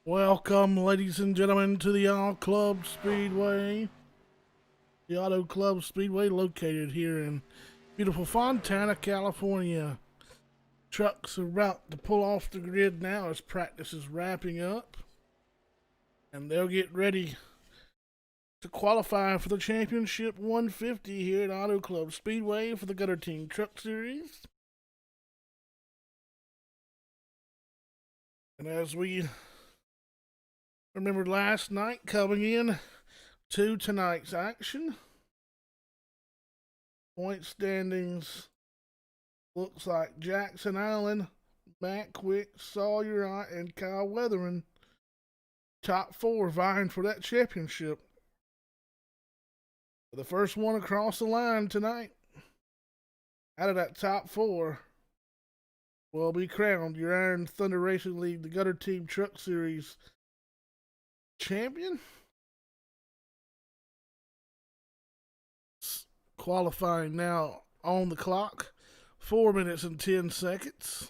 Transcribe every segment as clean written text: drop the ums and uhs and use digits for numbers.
Welcome, ladies and gentlemen, to the Auto Club Speedway. The Auto Club Speedway located here in beautiful Fontana, California. Trucks are about to pull off the grid now as practice is wrapping up. And they'll get ready to qualify for the Championship 150 here at Auto Club Speedway for the Gutter Team Truck Series. And as we remembered last night, coming in to tonight's action, point standings looks like Jackson Allen, Matt Quick, Sawyer Ott, and Kyle Weathering, top four vying for that championship. The first one across the line tonight out of that top four will be crowned your Iron Thunder Racing League, the Gutter Team Truck Series champion. Qualifying now on the clock. 4 minutes and 10 seconds.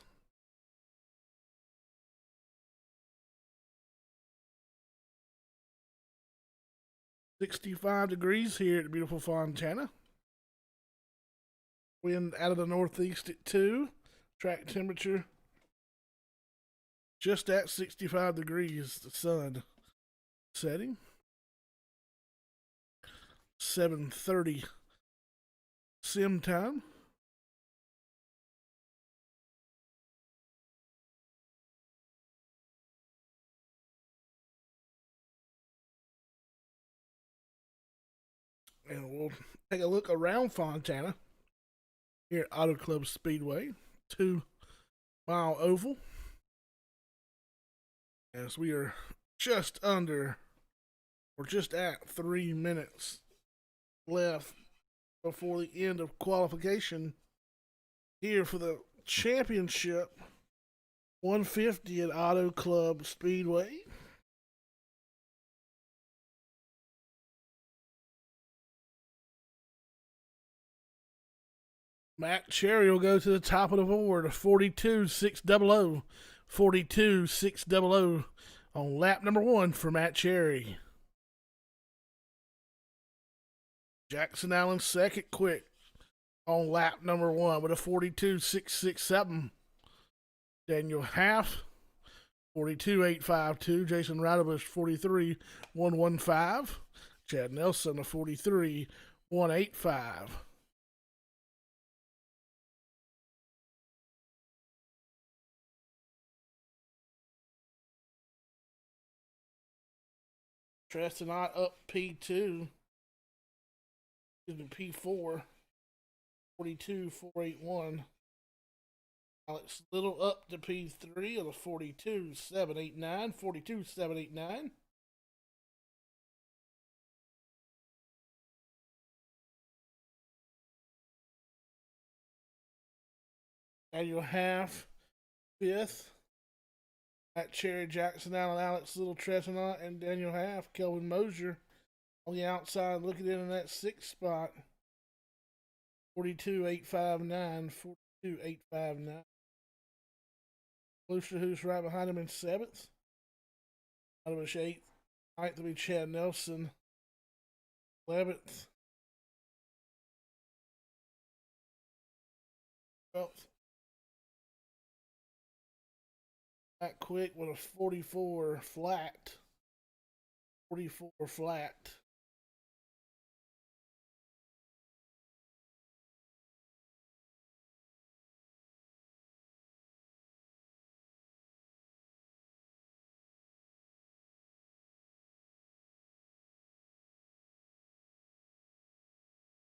$65 here at beautiful Fontana. Wind out of the northeast at 2. Track temperature just at 65 degrees. The sun setting. 7:30 sim time. And we'll take a look around Fontana here at Auto Club Speedway, 2-mile oval. As we are just under, or just at 3 minutes left before the end of qualification here for the championship 150 at Auto Club Speedway. Matt Cherry will go to the top of the board, 42.600. 42.600 on lap number 1 for Matt Cherry. Jackson Allen second quick on lap number 1 with a 42.667. Daniel Half, 42.852. Jason Radobush, 43.115. Chad Nelson, a 43.185. Trestonot up P2. P4. 42.481. Alex Little up to P3 at a 42.789. 42.789. Daniel Half, 5th. At Cherry, Jackson Allen, Alex Little, Trestonot, and Daniel Half. Kelvin Mosier on the outside looking in that 6th spot. 42.859. 42.859. Lucia, who's right behind him in 7th. Out of his 8th. 9th will be Chad Nelson. 11th. 12th. That quick with a 44 flat. 44 flat.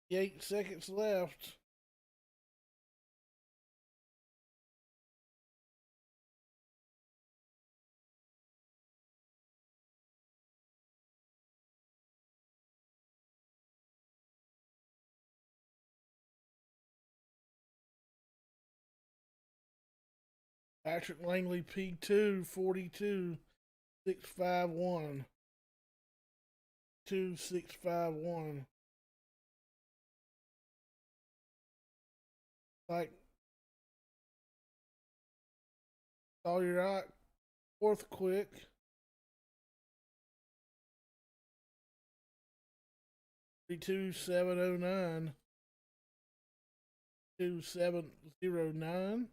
The 8 seconds left. Patrick Langley, P2, 42.651. 2651. Like Sawyer Ott, 4th quick. 32709. 2709.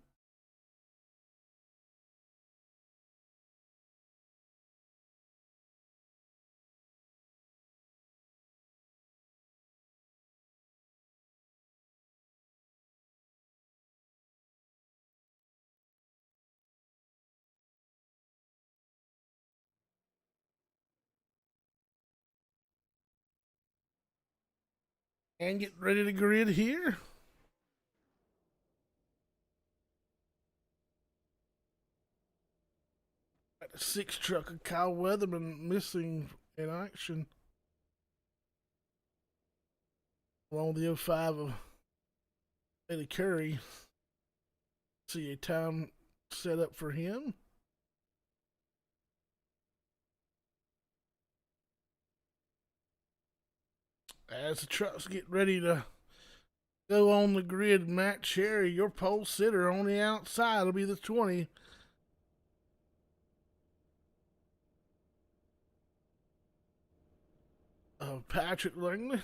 And get ready to grid here. Got the 6 truck of Kyle Weatherman missing in action. Along the 05 of Eddie Curry. See a time set up for him. As the trucks get ready to go on the grid, Matt Cherry, your pole sitter on the outside, will be the 20. Patrick Langley.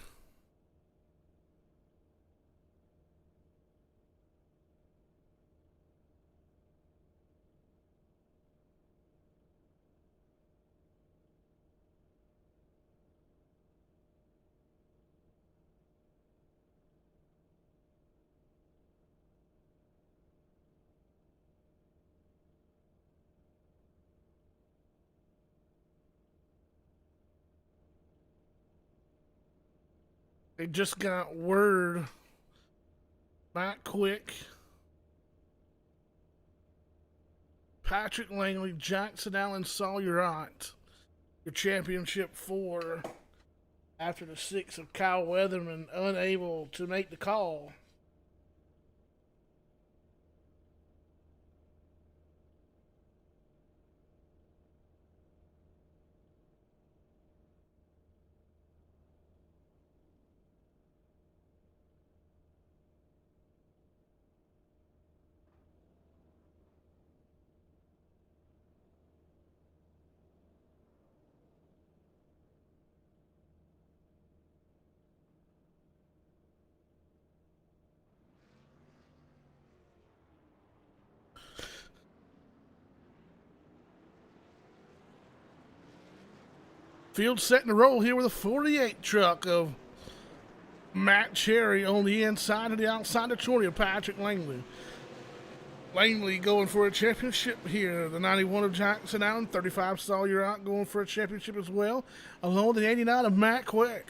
They just got word, not quick. Patrick Langley, Jackson Allen Sawyerite, your championship 4 after the 6 of Kyle Weatherman, unable to make the call. Field setting to roll here with a 48 truck of Matt Cherry on the inside, and the outside of 20 of Patrick Langley. Langley going for a championship here. The 91 of Jackson Allen, 35 Sawyerite going for a championship as well, along with the 89 of Matt Quick.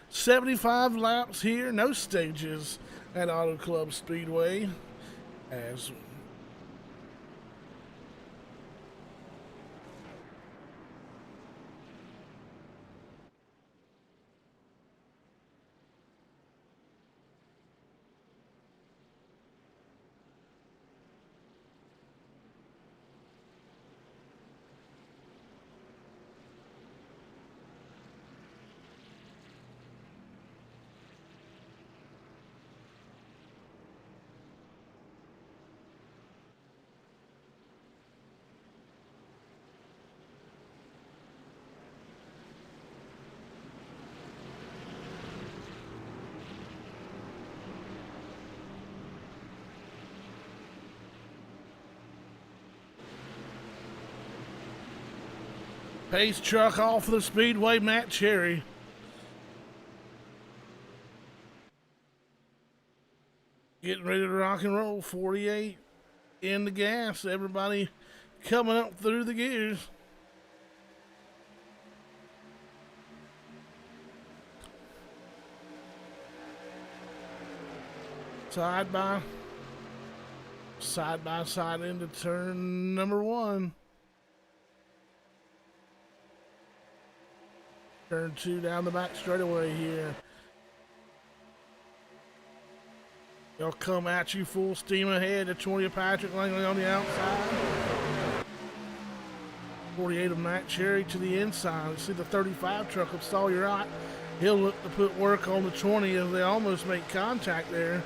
75 laps here, no stages at Auto Club Speedway. As pace truck off of the speedway, Matt Cherry. Getting ready to rock and roll. 48 in the gas. Everybody coming up through the gears. Side by side into turn number 1. Turn 2 down the back straightaway here. They'll come at you full steam ahead. The 20 of Patrick Langley on the outside. 48 of Matt Cherry to the inside. See the 35 truck of Sawyerite. He'll look to put work on the 20 as they almost make contact there.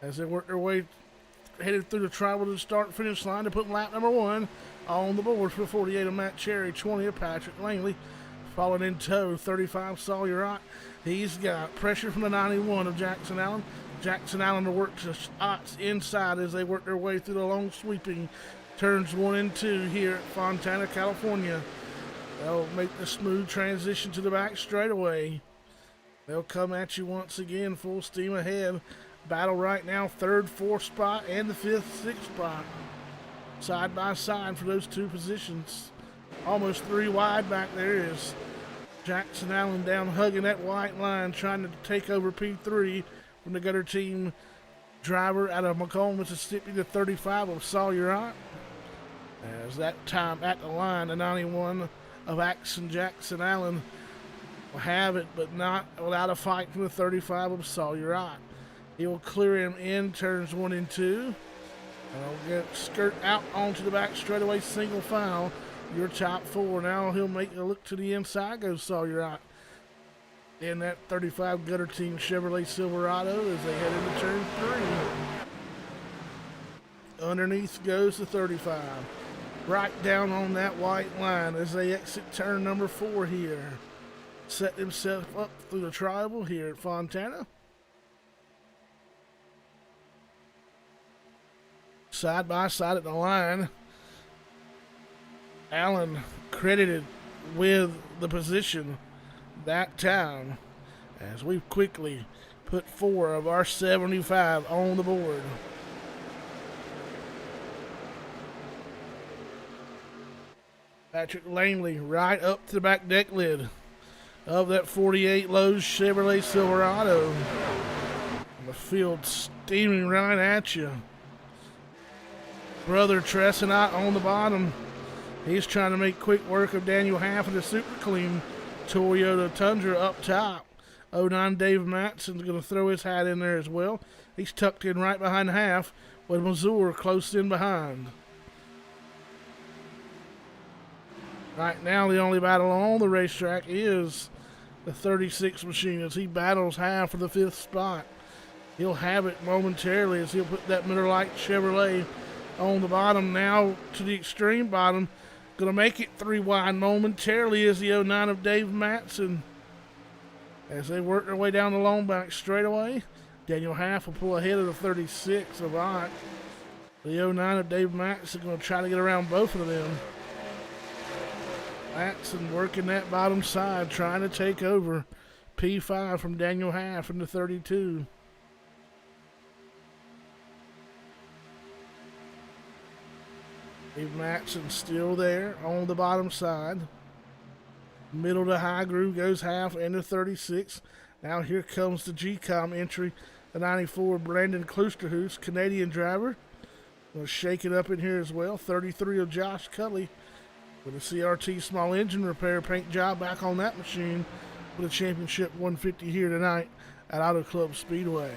As they work their way headed through the tribal to the start finish line to put lap number 1 on the board for 48 of Matt Cherry, 20 of Patrick Langley. Falling in tow, 35 Sawyer Ott. He's got pressure from the 91 of Jackson Allen. Jackson Allen will work the Otts inside as they work their way through the long sweeping turns 1 and 2 here at Fontana, California. They'll make the smooth transition to the back straightaway. They'll come at you once again, full steam ahead. Battle right now, 3rd, 4th spot, and the 5th, 6th spot. Side by side for those 2 positions. Almost 3 wide back there is Jackson Allen down hugging that white line, trying to take over P3 from the gutter team driver out of McComb, Mississippi, the 35 of Sawyer Ott. As that time at the line, the 91 of Axon Jackson Allen will have it, but not without a fight from the 35 of Sawyer Ott. He will clear him in turns 1 and 2. And he'll get skirt out onto the back straightaway, single file. Your top 4. Now he'll make a look to the inside, goes Sawyer Ott. In that 35 gutter team Chevrolet Silverado as they head into turn 3. Underneath goes the 35. Right down on that white line as they exit turn number 4 here. Set himself up through the tribal here at Fontana. Side by side at the line. Allen credited with the position that time as we quickly put 4 of our 75 on the board. Patrick Langley right up to the back deck lid of that 48 Lowe's Chevrolet Silverado. The field steaming right at you. Brother Tressenot on the bottom. He's trying to make quick work of Daniel Half of the Super Clean Toyota Tundra up top. 09 Dave Matson's going to throw his hat in there as well. He's tucked in right behind Half with Mazur close in behind. Right now, the only battle on the racetrack is the 36 machine as he battles Half for the 5th spot. He'll have it momentarily as he'll put that Miller Lite Chevrolet on the bottom now to the extreme bottom. Going to make it 3 wide momentarily is the 09 of Dave Matson. As they work their way down the long back straightaway, Daniel Half will pull ahead of the 36 of Ott. The 09 of Dave Matson going to try to get around both of them. Matson working that bottom side, trying to take over P5 from Daniel Half in the 32. Dave Matson still there on the bottom side. Middle to high groove goes Half into 36. Now here comes the GCOM entry, the 94 Brandon Klusterhuis, Canadian driver. Going to shake it up in here as well. 33 of Josh Cully with a CRT small engine repair paint job back on that machine with a championship 150 here tonight at Auto Club Speedway.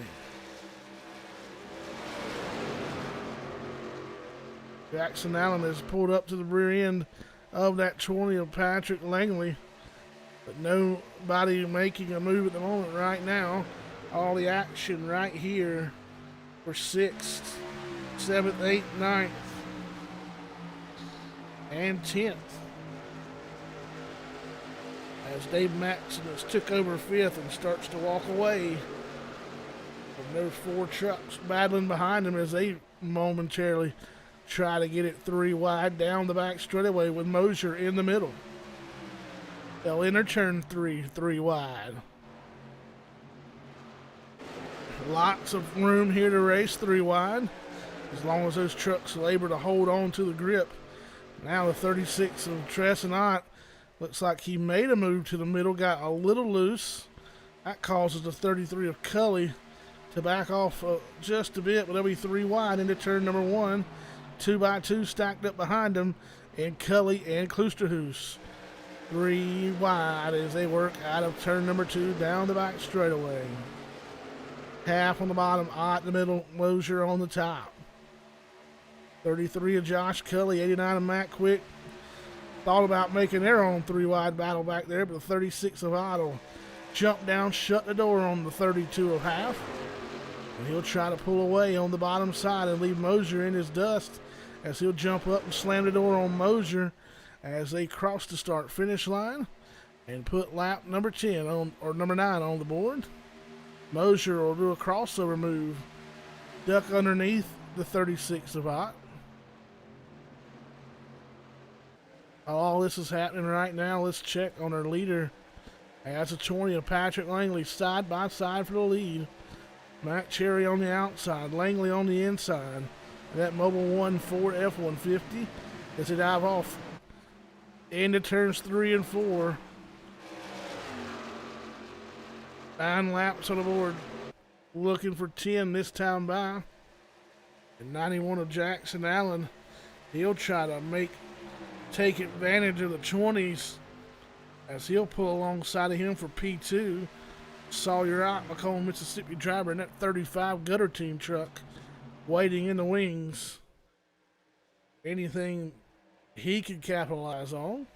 Jackson Allen has pulled up to the rear end of that 20 of Patrick Langley, but nobody making a move at the moment right now. All the action right here for 6th, 7th, 8th, 9th, and 10th. As Dave Matson has took over 5th and starts to walk away from those 4 trucks battling behind him as they momentarily try to get it 3 wide down the back straightaway with Mosier in the middle. They'll enter turn 3 wide. Lots of room here to race 3 wide as long as those trucks labor to hold on to the grip. Now the 36 of Tressenot looks like he made a move to the middle, got a little loose. That causes the 33 of Cully to back off just a bit, but they'll be 3 wide into turn number 1. 2 by 2 stacked up behind them, and Cully and Klusterhuis 3 wide as they work out of turn number 2 down the back straightaway. Half on the bottom, Ott in the middle, Mosier on the top. 33 of Josh Cully, 89 of Matt Quick. Thought about making their own 3 wide battle back there, but the 36 of Otto jumped down, shut the door on the 32 of Half. And he'll try to pull away on the bottom side and leave Mosier in his dust as he'll jump up and slam the door on Mosier as they cross the start-finish line. and put lap number 10 on, or number 9 on the board. Mosier will do a crossover move, duck underneath the 36 of Ott. All this is happening right now. Let's check on our leader. As a 20 of Patrick Langley side by side for the lead. Matt Cherry on the outside, Langley on the inside. That Mobile 1 Ford F-150 as they dive off into turns 3 and 4. 9 laps on the board. Looking for 10 this time by. And 91 of Jackson Allen. He'll try to take advantage of the 20s as he'll pull alongside of him for P2. Sawyer Ott, Macomb, Mississippi driver in that 35 Gutter Team truck waiting in the wings. Anything he could capitalize on.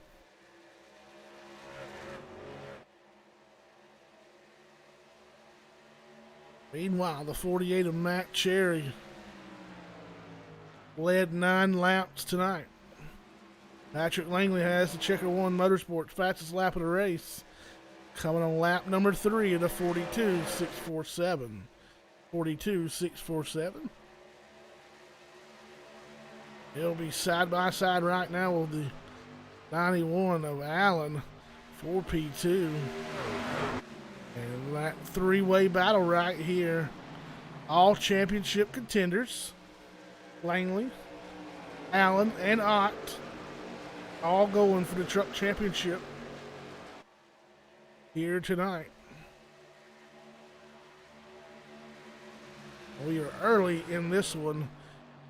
Meanwhile, the 48 of Matt Cherry led 9 laps tonight. Patrick Langley has the Checker One Motorsports fastest lap of the race. Coming on lap number 3 of the 42.647. 42.647. It'll be side by side right now with the 91 of Allen for P2. And that 3-way battle right here. All championship contenders. Langley, Allen, and Ott all going for the truck championship here tonight. We are early in this one.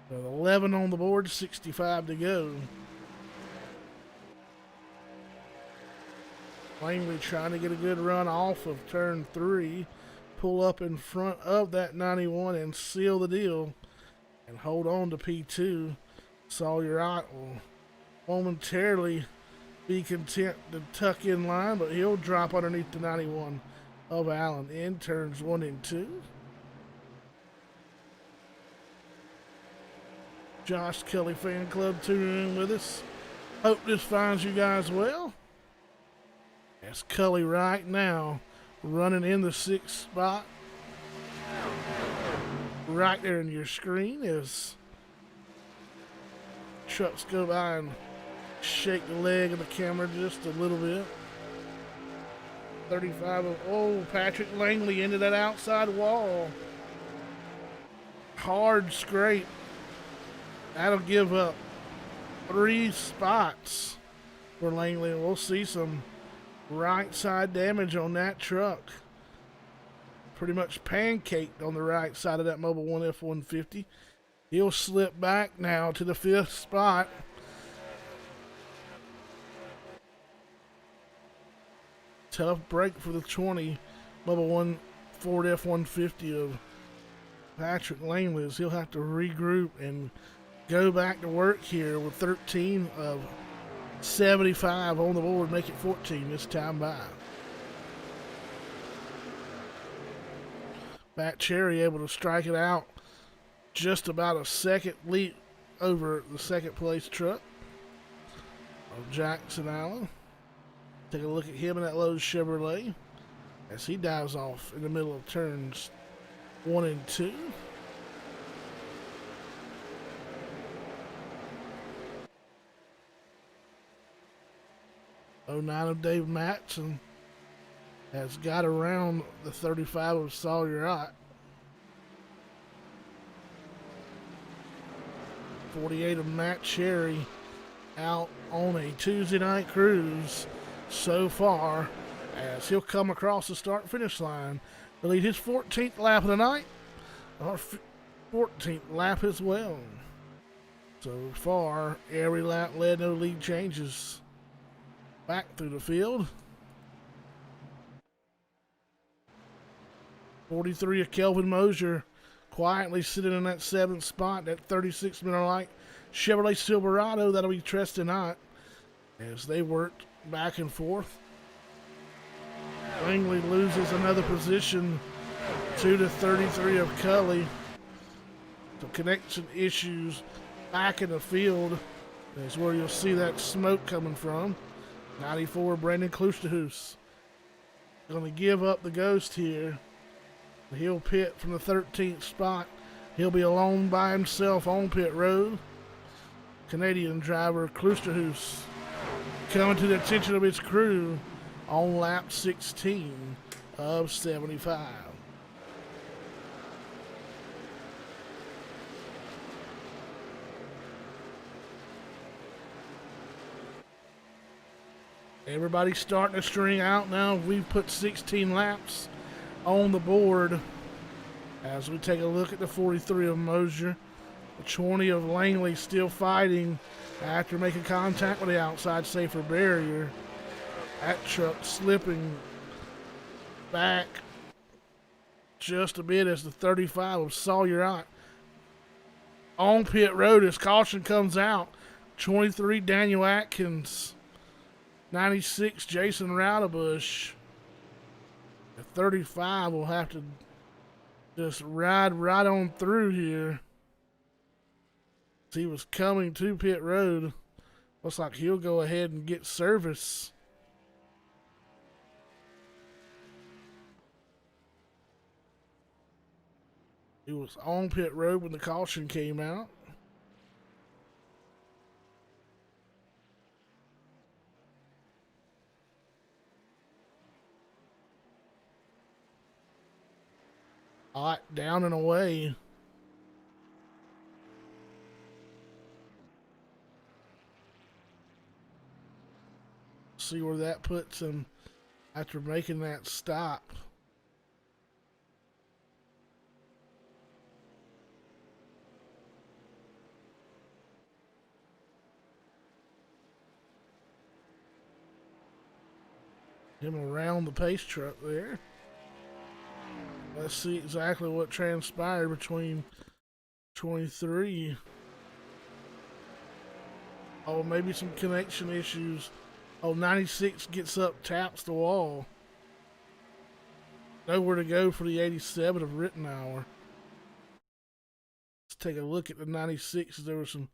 With 11 on the board, 65 to go. Langley trying to get a good run off of turn 3. Pull up in front of that 91 and seal the deal. And hold on to P2. Sawyer Ott will momentarily be content to tuck in line, but he'll drop underneath the 91 of Allen in turns 1 and 2. Josh Kelly Fan Club tuning in with us. Hope this finds you guys well. That's Cully right now running in the 6th spot. Right there in your screen as trucks go by and shake the leg of the camera just a little bit. 35 of Patrick Langley into that outside wall. Hard scrape. That'll give up 3 spots for Langley. We'll see some right side damage on that truck. Pretty much pancaked on the right side of that Mobile 1 F-150. He'll slip back now to the 5th spot. Tough break for the 20 Mobile 1 Ford F-150 of Patrick Langley as he'll have to regroup and go back to work here with 13 of 75 on the board, make it 14 this time by. Matt Cherry able to strike it out just about a second leap over the second place truck of Jackson Allen. Take a look at him in that Lowe's Chevrolet as he dives off in the middle of turns 1 and 2. '09 of Dave Matson has got around the 35 of Sawyer Ott. 48 of Matt Cherry out on a Tuesday night cruise so far as he'll come across the start finish line to lead his 14th lap of the night, or 14th lap as well. So far, every lap led, no lead changes. Back through the field. 43 of Kelvin Mosier quietly sitting in that 7th spot, that 36 Miller Lite Chevrolet Silverado. That'll be Tristan Ott as they worked back and forth. Langley loses another position to the 33 of Cully. Some connection issues back in the field is where you'll see that smoke coming from. 94, Brandon Klusterhuis. Going to give up the ghost here. He'll pit from the 13th spot. He'll be alone by himself on pit road. Canadian driver Klusterhuis coming to the attention of his crew on lap 16 of 75. Everybody's starting to string out now. We've put 16 laps on the board as we take a look at the 43 of Mosier. The 20 of Langley still fighting after making contact with the outside safer barrier. That truck slipping back just a bit as the 35 of Sawyer on pit road as caution comes out. 23 Daniel Atkins. 96 Jason Roudabush. The 35 will have to just ride right on through here. He was coming to pit road. Looks like he'll go ahead and get service. He was on pit road when the caution came out. Hot down and away. See where that puts him after making that stop. Him around the pace truck there. Let's see exactly what transpired between 23. Oh, maybe some connection issues. Oh, 96 gets up, taps the wall. Nowhere to go for the 87 of Rittenhour. Let's take a look at the 96. There were some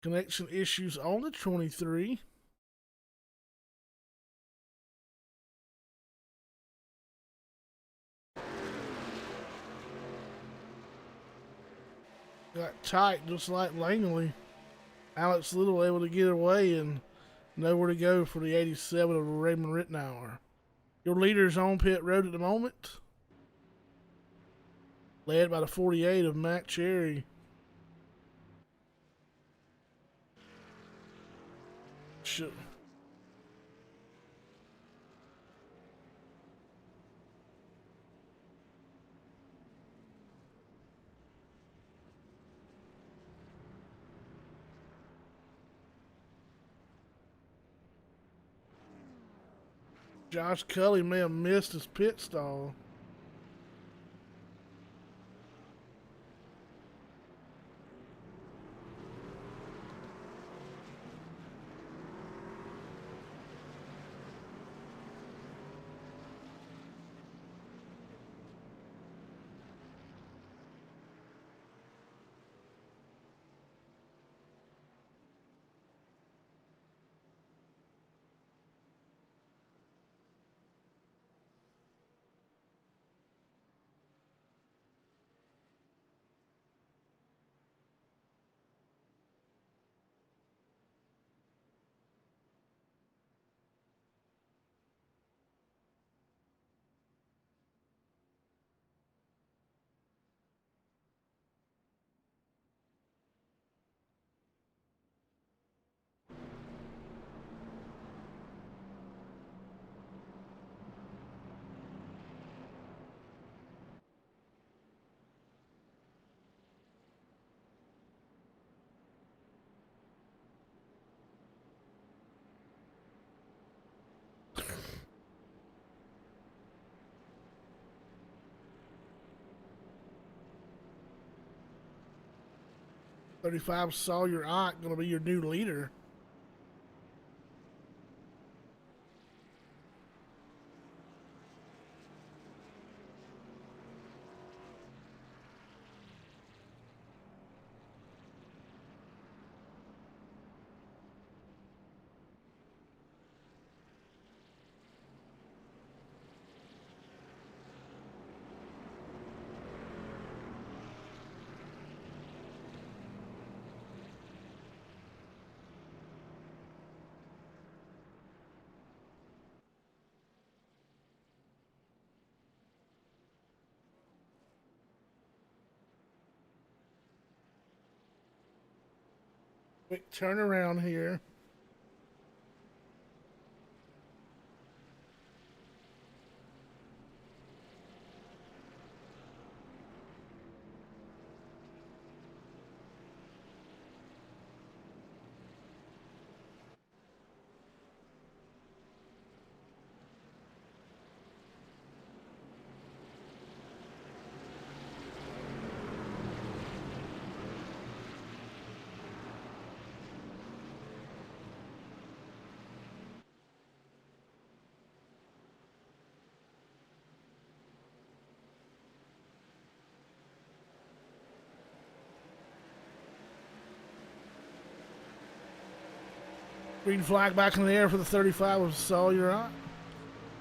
connection issues on the 23. Got tight just like Langley. Alex Little able to get away and nowhere to go for the 87 of Raymond Rittenhour. Your leader's on pit road at the moment. Led by the 48 of Matt Cherry. Josh Cully may have missed his pit stall. "35 Sawyer Ott going to be your new leader." Quick turnaround here. Green flag back in the air for the 35 of Sawyer.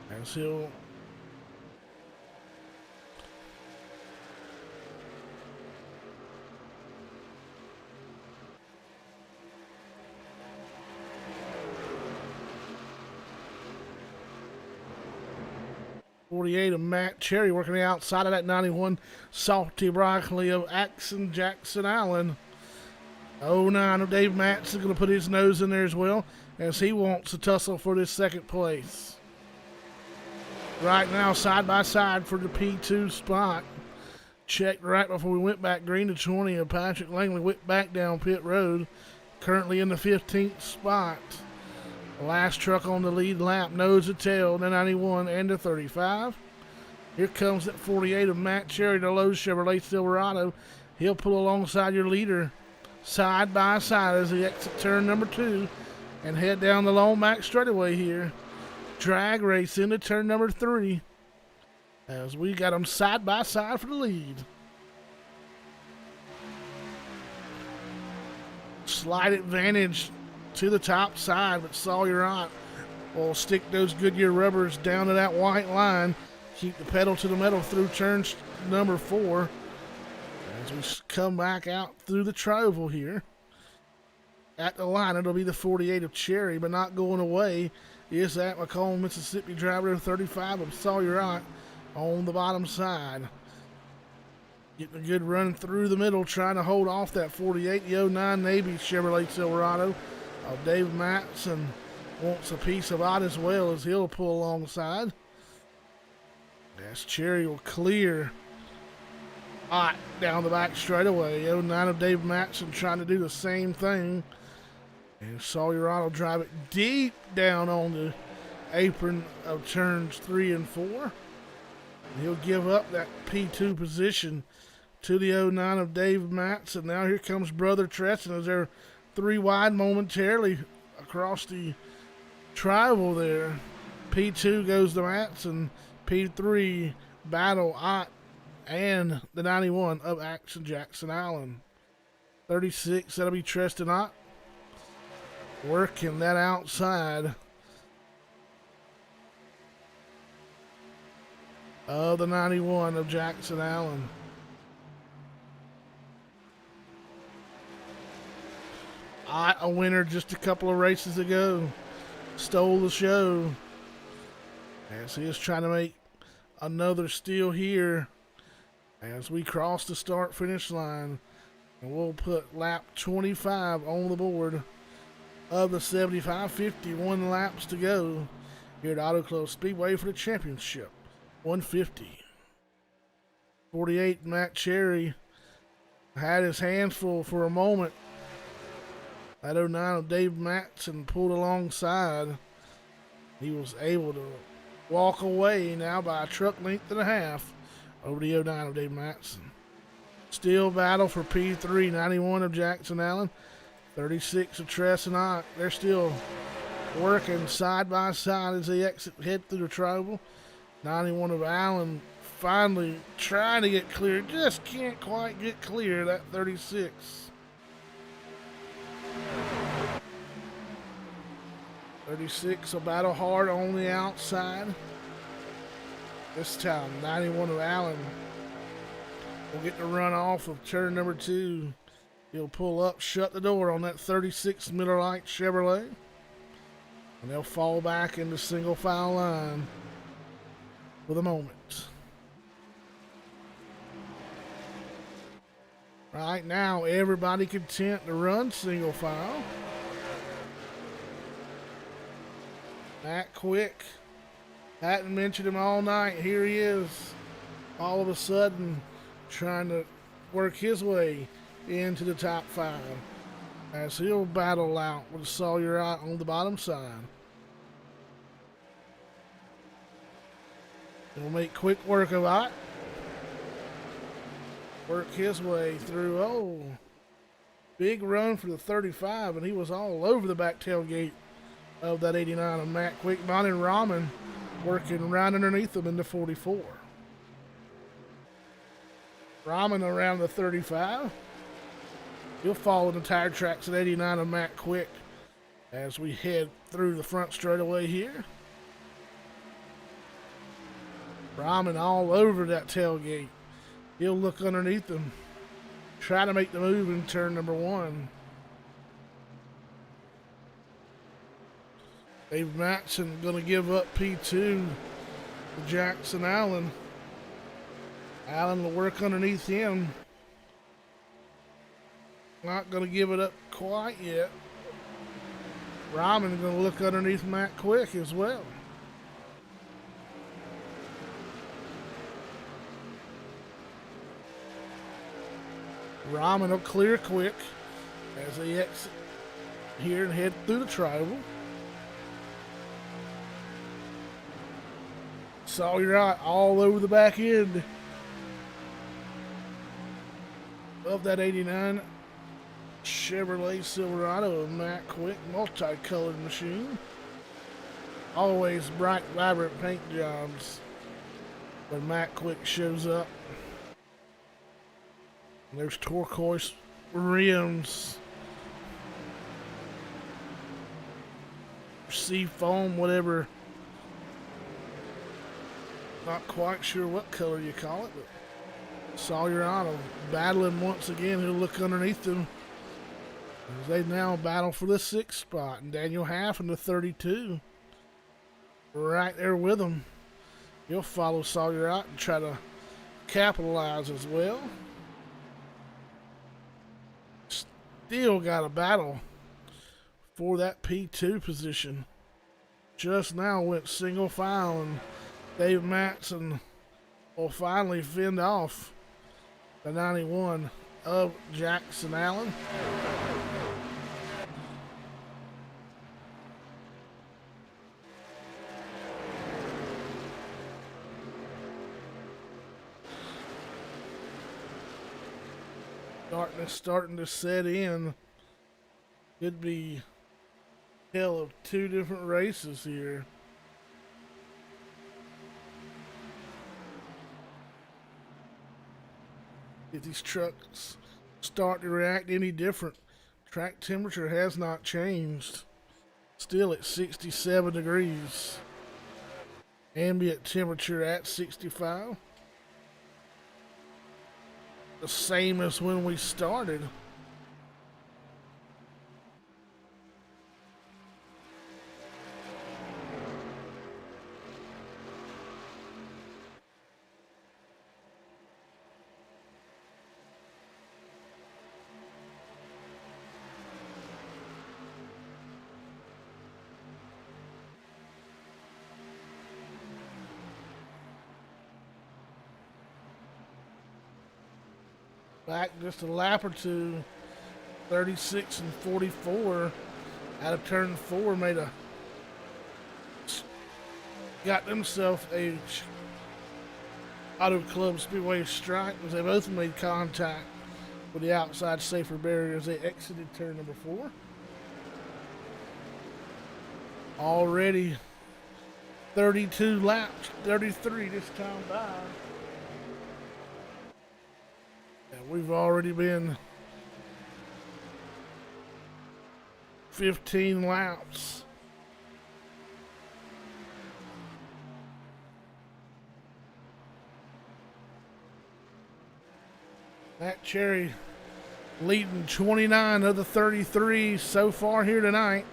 As he'll 48 of Matt Cherry working the outside of that 91 Salty Broccoli of Axon Jackson Allen. 09 of Dave Matson going to put his nose in there as well as he wants to tussle for this second place. Right now, side by side for the P2 spot. Checked right before we went back green to 20 of Patrick Langley went back down pit road. Currently in the 15th spot. The last truck on the lead lap, nose to tail, the 91 and the 35. Here comes that 48 of Matt Cherry, the Lowe's Chevrolet Silverado. He'll pull alongside your leader side by side as he exits turn number 2 and head down the long back straightaway here. Drag race into turn number 3 as we got them side by side for the lead. Slight advantage to the top side, but Sawyer will stick those Goodyear rubbers down to that white line. Keep the pedal to the metal through turn number 4. As we come back out through the Troval here. At the line, it'll be the 48 of Cherry, but not going away is that Macomb, Mississippi driver 35 of Sawyer on the bottom side. Getting a good run through the middle, trying to hold off that 48, the 09 Navy Chevrolet Silverado. Dave Matson wants a piece of it as well as he'll pull alongside. As Cherry will clear Ott down the back straightaway. 09 of Dave Matson trying to do the same thing. And Sawyer will drive it deep down on the apron of turns 3 and 4. He'll give up that P2 position to the 09 of Dave Matson. Now here comes Brother Tresson as they're 3 wide momentarily across the Troval there. P2 goes to Matson. P3 battle Ott and the 91 of Action Jackson Allen. 36, that'll be Treston Ott. Working that outside of the 91 of Jackson Allen. Ott a winner just a couple of races ago. Stole the show. As he is trying to make another steal here as we cross the start finish line. And we'll put lap 25 on the board of the 75. 51 laps to go here at Auto Club Speedway for the championship. 150. 48 Matt Cherry had his hands full for a moment. That 09 of Dave Matson pulled alongside. He was able to walk away now by a truck length and a half over the 09 of Dave Matson. Still battle for P3, 91 of Jackson Allen, 36 of Tress and Ott. They're still working side by side as they head through the Troval. 91 of Allen finally trying to get clear, just can't quite get clear, that 36. Will battle hard on the outside. This time, 91 of Allen will get the run off of turn number 2. He'll pull up, shut the door on that 36 Miller Lite Chevrolet. And they'll fall back into single file line for the moment. Right now, everybody content to run single file. Matt Quick. Hadn't mentioned him all night. Here he is. All of a sudden, trying to work his way into the top 5. As he'll battle out with Sawyer out on the bottom side. He'll make quick work of it. Work his way through. Oh, big run for the 35, and he was all over the back tailgate of that 89 of Matt Quick. Bonnie Rahman working right underneath him in the 44. Rahman around the 35. He'll follow the tire tracks at 89 of Matt Quick as we head through the front straightaway here. Rahman all over that tailgate. He'll look underneath them, try to make the move in turn number 1. Dave Matson going to give up P2 to Jackson Allen. Allen will work underneath him. Not going to give it up quite yet. Rahman going to look underneath Matt Quick as well. Rahman will clear Quick as they exit here and head through the tribal. Sawyer out all over the back end of that 89 Chevrolet Silverado of Matt Quick, multicolored machine. Always bright, vibrant paint jobs when Matt Quick shows up. And there's turquoise rims, sea foam, whatever. Not quite sure what color you call it, but Sawyer Auto battling once again. He'll look underneath them as they now battle for the 6th spot. And Daniel Half in the 32 right there with him. He'll follow Sawyer out and try to capitalize as well. Still got a battle for that P2 position. Just now went single file, and Dave Matson will finally fend off the 91 of Jackson Allen. Darkness starting to set in. Could be hell of 2 different races here. If these trucks start to react any different, track temperature has not changed. Still at 67 degrees. Ambient temperature at 65. The same as when we started. Back just a lap or two. 36 and 44 out of turn 4 got themselves a Auto Club Speedway strike as they both made contact with the outside safer barrier as they exited turn number 4. Already 32 laps, 33 this time by. We've already been 15 laps. Matt Cherry leading 29 of the 33 so far here tonight.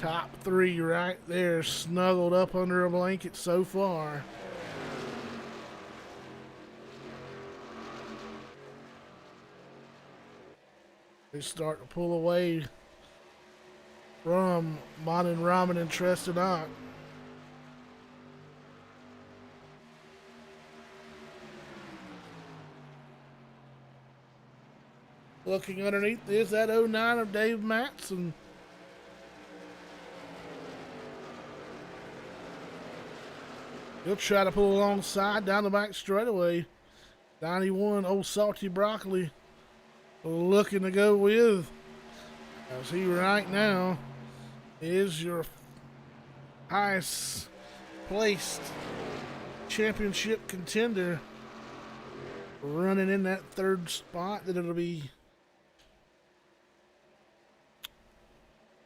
Top 3 right there, snuggled up under a blanket so far. They start to pull away from Modern Ramen and Trestonot. Looking underneath is that 09 of Dave Matson. He'll try to pull alongside down the back straightaway. 91, Old Salty Broccoli, looking to go with. As he right now is your highest placed championship contender, running in that third spot. That it'll be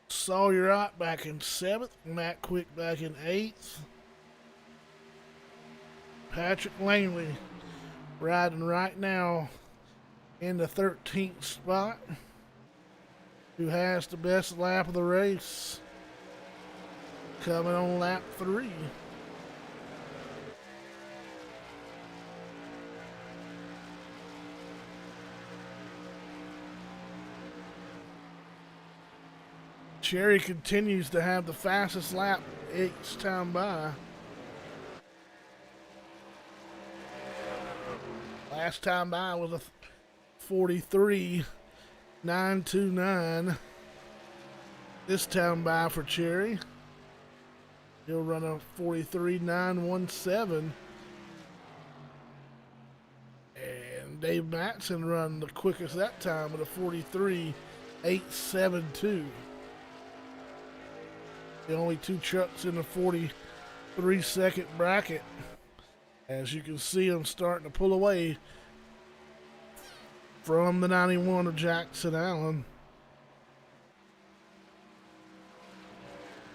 Sawyer Ott back in 7th, Matt Quick back in 8th. Patrick Langley riding right now in the 13th spot, who has the best lap of the race, coming on lap 3. Cherry continues to have the fastest lap each time by. Last time by was a 43.929. This time by for Cherry, he'll run a 43.917. And Dave Matson run the quickest that time with a 43.872. The only two trucks in the 43-second bracket. As you can see, them starting to pull away from the 91 of Jackson Allen.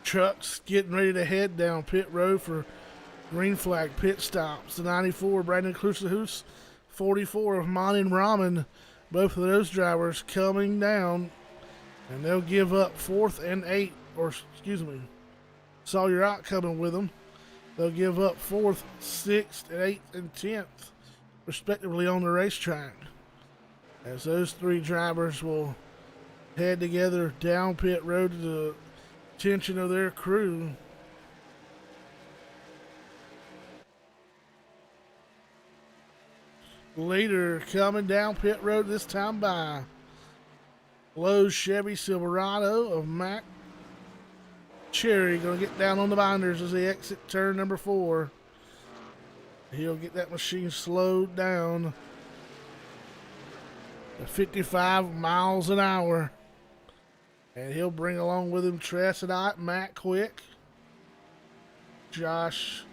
Trucks getting ready to head down pit road for green flag pit stops. The 94, Brandon Clusahus, 44 of Monin Ramen. Both of those drivers coming down, and they'll give up 4th and 8th. Or excuse me, Sawyer Ott coming with them. They'll give up 4th, 6th, 8th, and 10th, respectively, on the racetrack. As those three drivers will head together down pit road to the attention of their crew. Later, coming down pit road this time by Lowe's Chevy Silverado of Mac Cherry, going to get down on the binders as they exit turn number 4. He'll get that machine slowed down to 55 miles an hour. And he'll bring along with him Trestonot, Matt Quick, Jason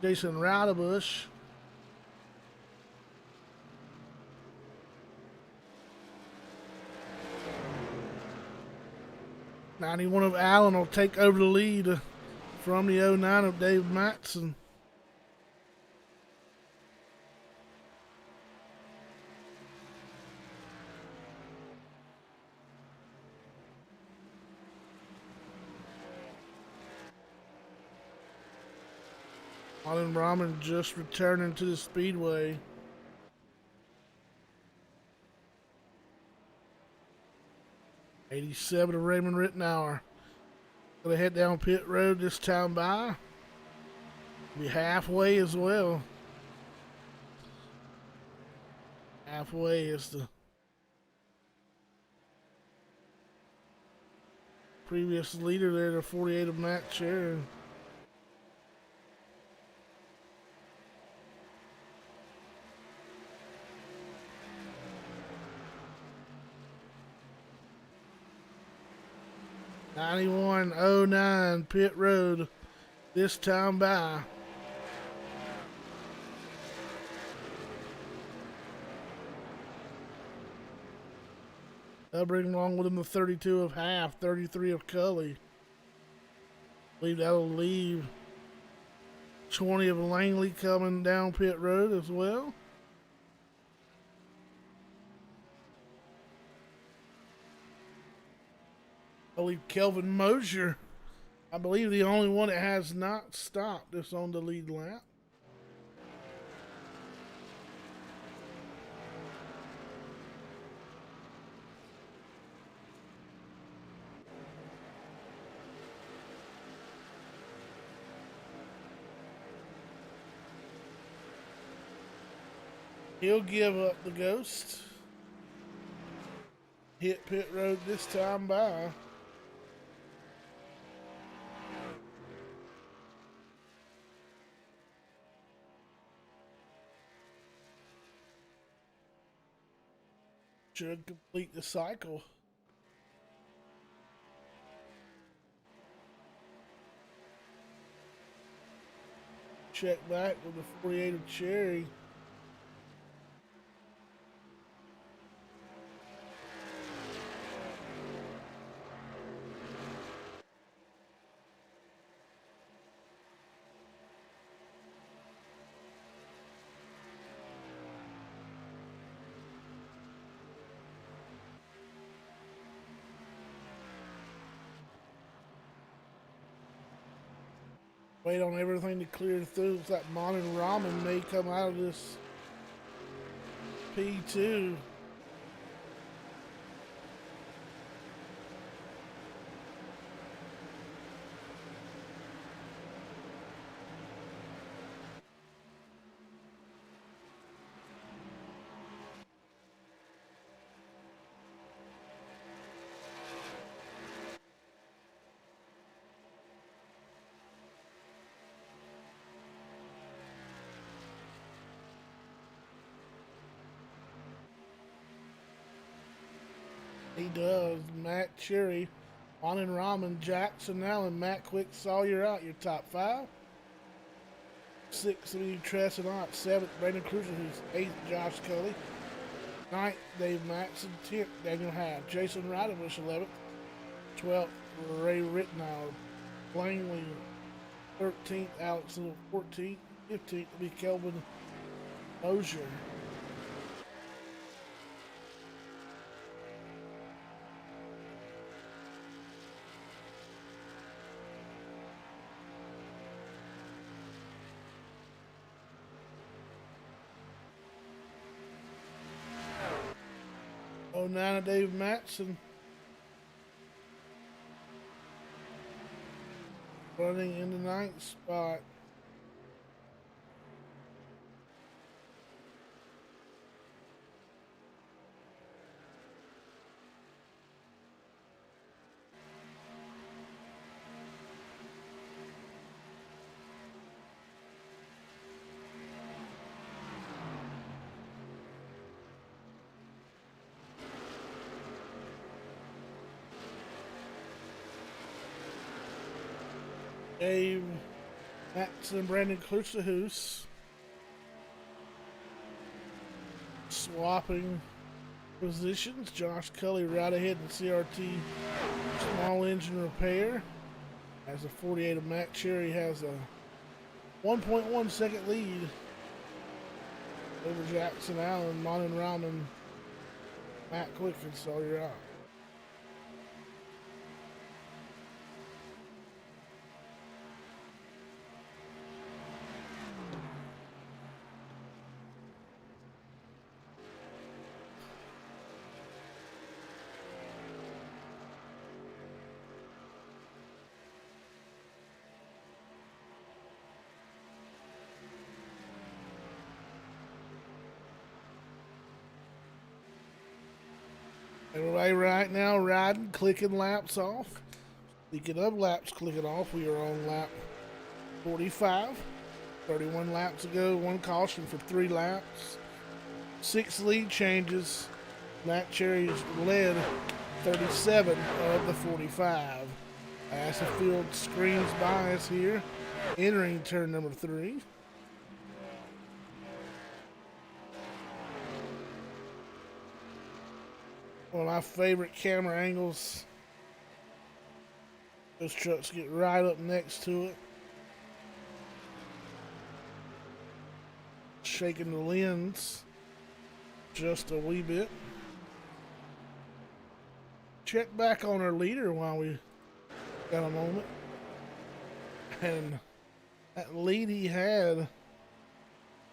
Roudabush, '91 of Allen will take over the lead from the '09 of Dave Matson. Alan Brahman just returning to the speedway. '87 of Raymond Rittenauer. Gonna head down pit road this time by. Be halfway as well. Halfway is the previous leader there, the 48 of Matt Cherry. '91-09 pit road this time by. They'll bring along with them the 32 of Half, 33 of Cully. I believe that'll leave 20 of Langley coming down pit road as well. I believe Kelvin Mosier I believe the only one that has not stopped is on the lead lap. He'll give up the ghost. Hit pit road this time by. Should complete the cycle. Check back with the 48 of Cherry. Wait on everything to clear through. It's that Mon and Ramen may come out of this P2. He does. Matt Cherry, Mon and Ramen, Jackson Allen, Matt Quick, Sawyer out. Your top five. 6th, Lee Tressonant. 7th, Brandon Cruiser, who's 8th, Josh Cully. 9th, Dave Maxson. 10th, Daniel Hyde. Jason Radovich, 11th. 12th, Ray Rittenauer. Blaine Williams. 13th, Alex Little. 14th. 15th will be Kelvin Mosier. Oh, 9 of Dave Matson. Running in the 9th spot. Dave Matson and Brandon Klusterhoos swapping positions. Josh Cully right ahead in CRT small engine repair. As the 48 of Matt Cherry has a 1.1 second lead over Jackson Allen, Mon and Ramen, Matt Quick, and Sawyer out. Everybody right now riding, clicking laps off. Speaking of laps clicking off, we are on lap 45. 31 laps ago, 1 caution for 3 laps. 6 lead changes. Matt Cherry's led 37 of the 45. As the field screams by us here, entering turn number 3. One of my favorite camera angles. Those trucks get right up next to it. Shaking the lens just a wee bit. Check back on our leader while we got a moment. And that lead he had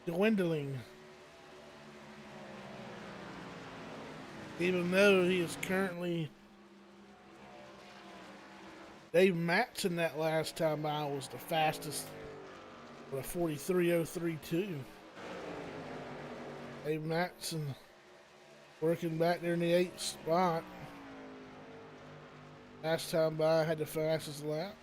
dwindling. Even though he is currently Dave Matson that last time by was the fastest with a 43.032. Dave Matson working back there in the 8th spot. Last time by had the fastest lap.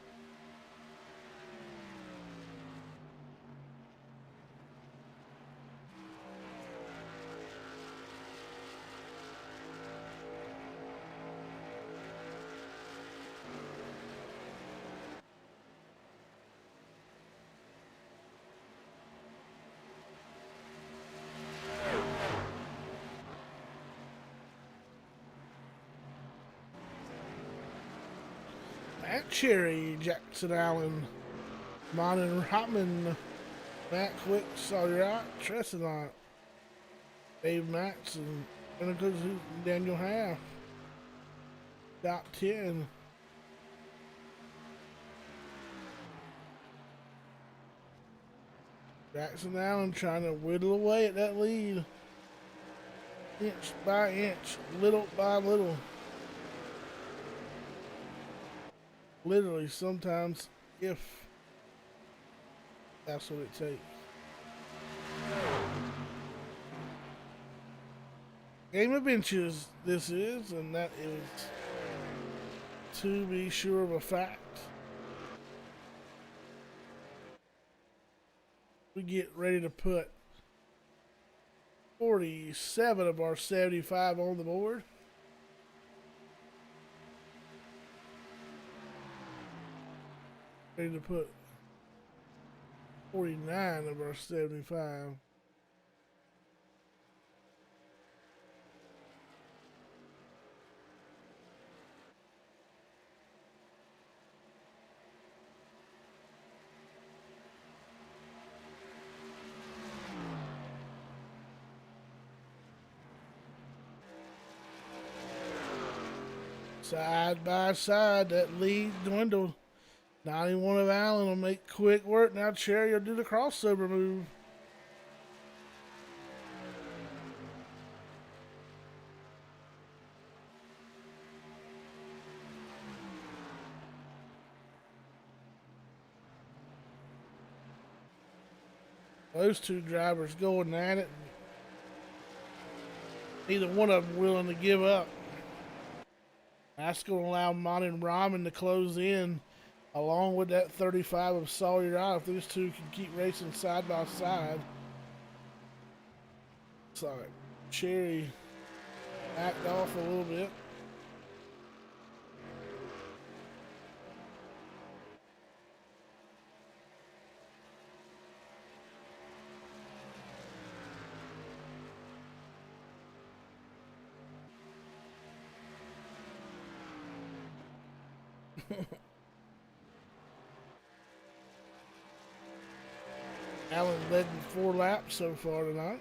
Matt Cherry, Jackson Allen, Monin Hotman, Matt Quick, Sawyer Tressenant, Dave Matson, Daniel Half, top 10. Jackson Allen trying to whittle away at that lead, inch by inch, little by little. Literally, sometimes, if that's what it takes. Game of inches, this is, and that is to be sure of a fact. We get ready to put 47 of our 75 on the board. Ready to put 49 of our 75. Side by side, that lead dwindled. 91 of Allen will make quick work. Now Cherry will do the crossover move. Those two drivers going at it. Neither one of them willing to give up. That's going to allow Monty and Rahman to close in along with that 35 of Sawyer out. If these two can keep racing side by side. Looks like Cherry backed off a little bit. Allen led in 4 laps so far tonight.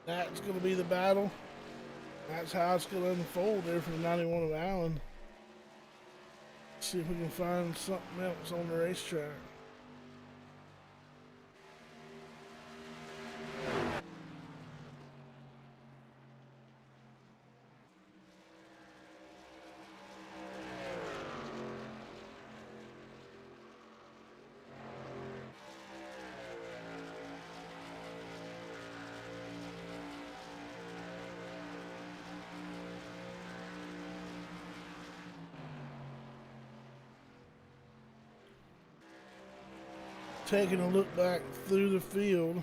That's going to be the battle. That's how it's going to unfold there for the 91 of Allen. See if we can find something else on the racetrack. Taking a look back through the field.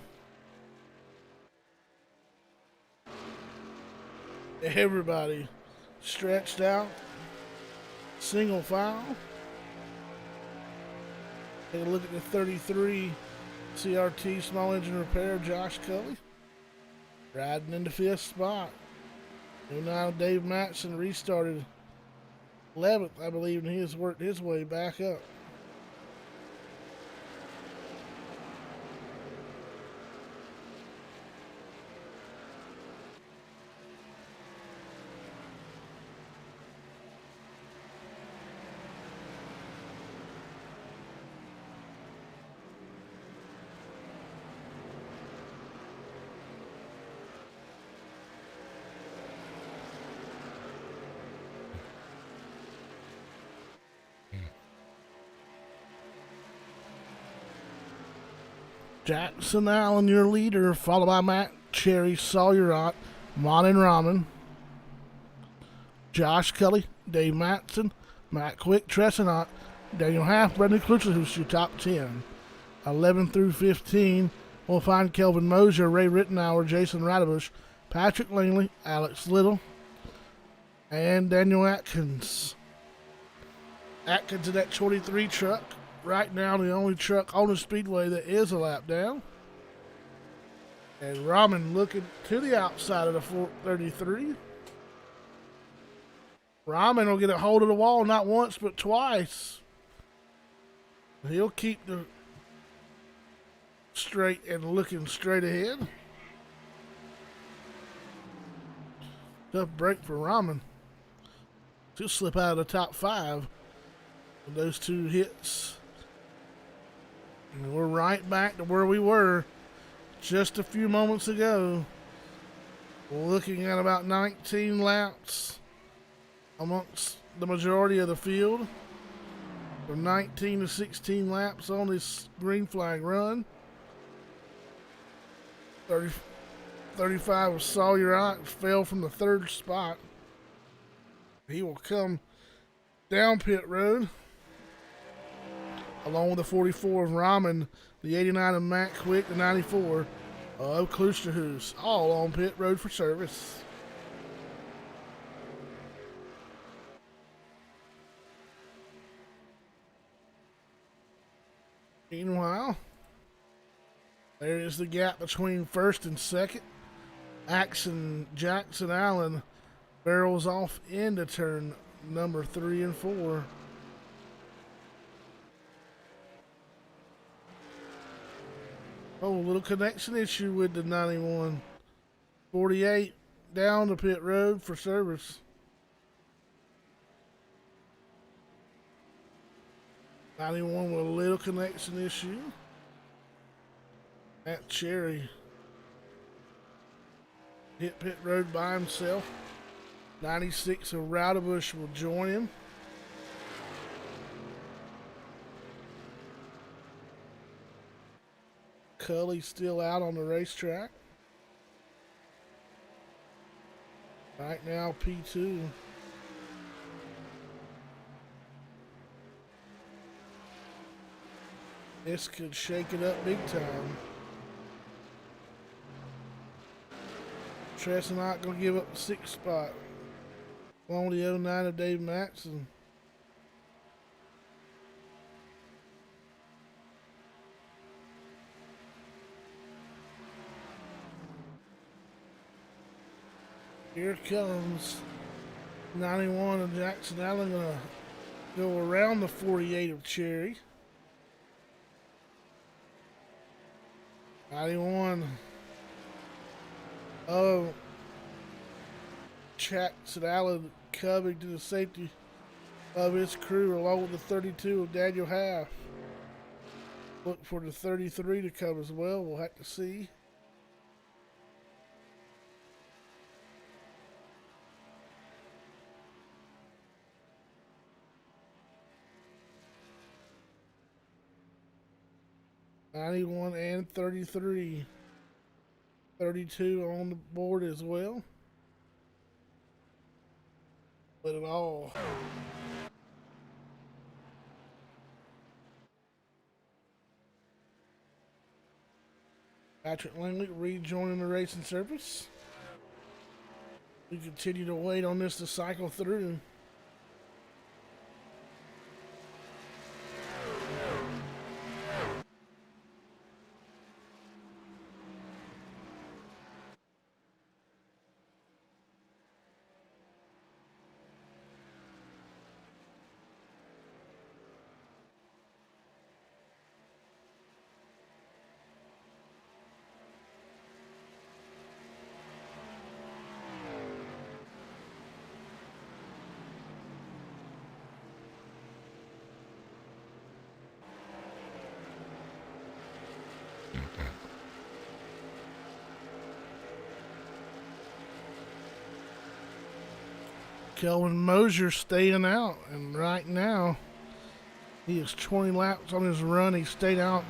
Everybody stretched out, single file. Take a look at the 33 CRT small engine repair, Josh Cully, riding in the 5th spot. And now Dave Matson restarted 11th, I believe, and he has worked his way back up. Jackson Allen, your leader, followed by Matt Cherry, Sawyer, Mon Ramen, Josh Cully, Dave Matson, Matt Quick, Tressenot, Daniel Half, Brendan Klutzer, who's your top 10. 11 through 15, we'll find Kelvin Mosier, Ray Rittenauer, Jason Radabush, Patrick Langley, Alex Little, and Daniel Atkins. Atkins in that 23 truck. Right now, the only truck on the speedway that is a lap down. And Ramen looking to the outside of the 433. Ramen will get a hold of the wall not once but twice. He'll keep the straight and looking straight ahead. Tough break for Ramen. He'll slip out of the top 5 with those 2 hits. And we're right back to where we were just a few moments ago. We're looking at about 19 laps amongst the majority of the field. From 19 to 16 laps on this green flag run. 35 of Sawyer fell from the 3rd spot. He will come down pit road, along with the 44 of Ramen, the 89 of Matt Quick, the 94 of Klusterhuis, all on pit road for service. Meanwhile, there is the gap between 1st and 2nd. Jackson Allen barrels off into turn number 3 and 4. Oh, a little connection issue with the 91. 48 down the pit road for service. '91 with a little connection issue. Matt Cherry hit pit road by himself. 96 of Raudebush will join him. Cully still out on the racetrack. Right now, P2. This could shake it up big time. Tressenot gonna give up the 6th spot. Along with the 09 of Dave Matson. Here comes 91 of Jackson Allen, gonna go around the 48 of Cherry. 91 of Jackson Allen coming to the safety of his crew, along with the 32 of Daniel Half. Look for the 33 to come as well. We'll have to see. '91 and 33. 32 on the board as well. But it all. Patrick Langley rejoining the racing surface. We continue to wait on this to cycle through. Kelvin Mosier staying out, and right now he is 20 laps on his run. He stayed out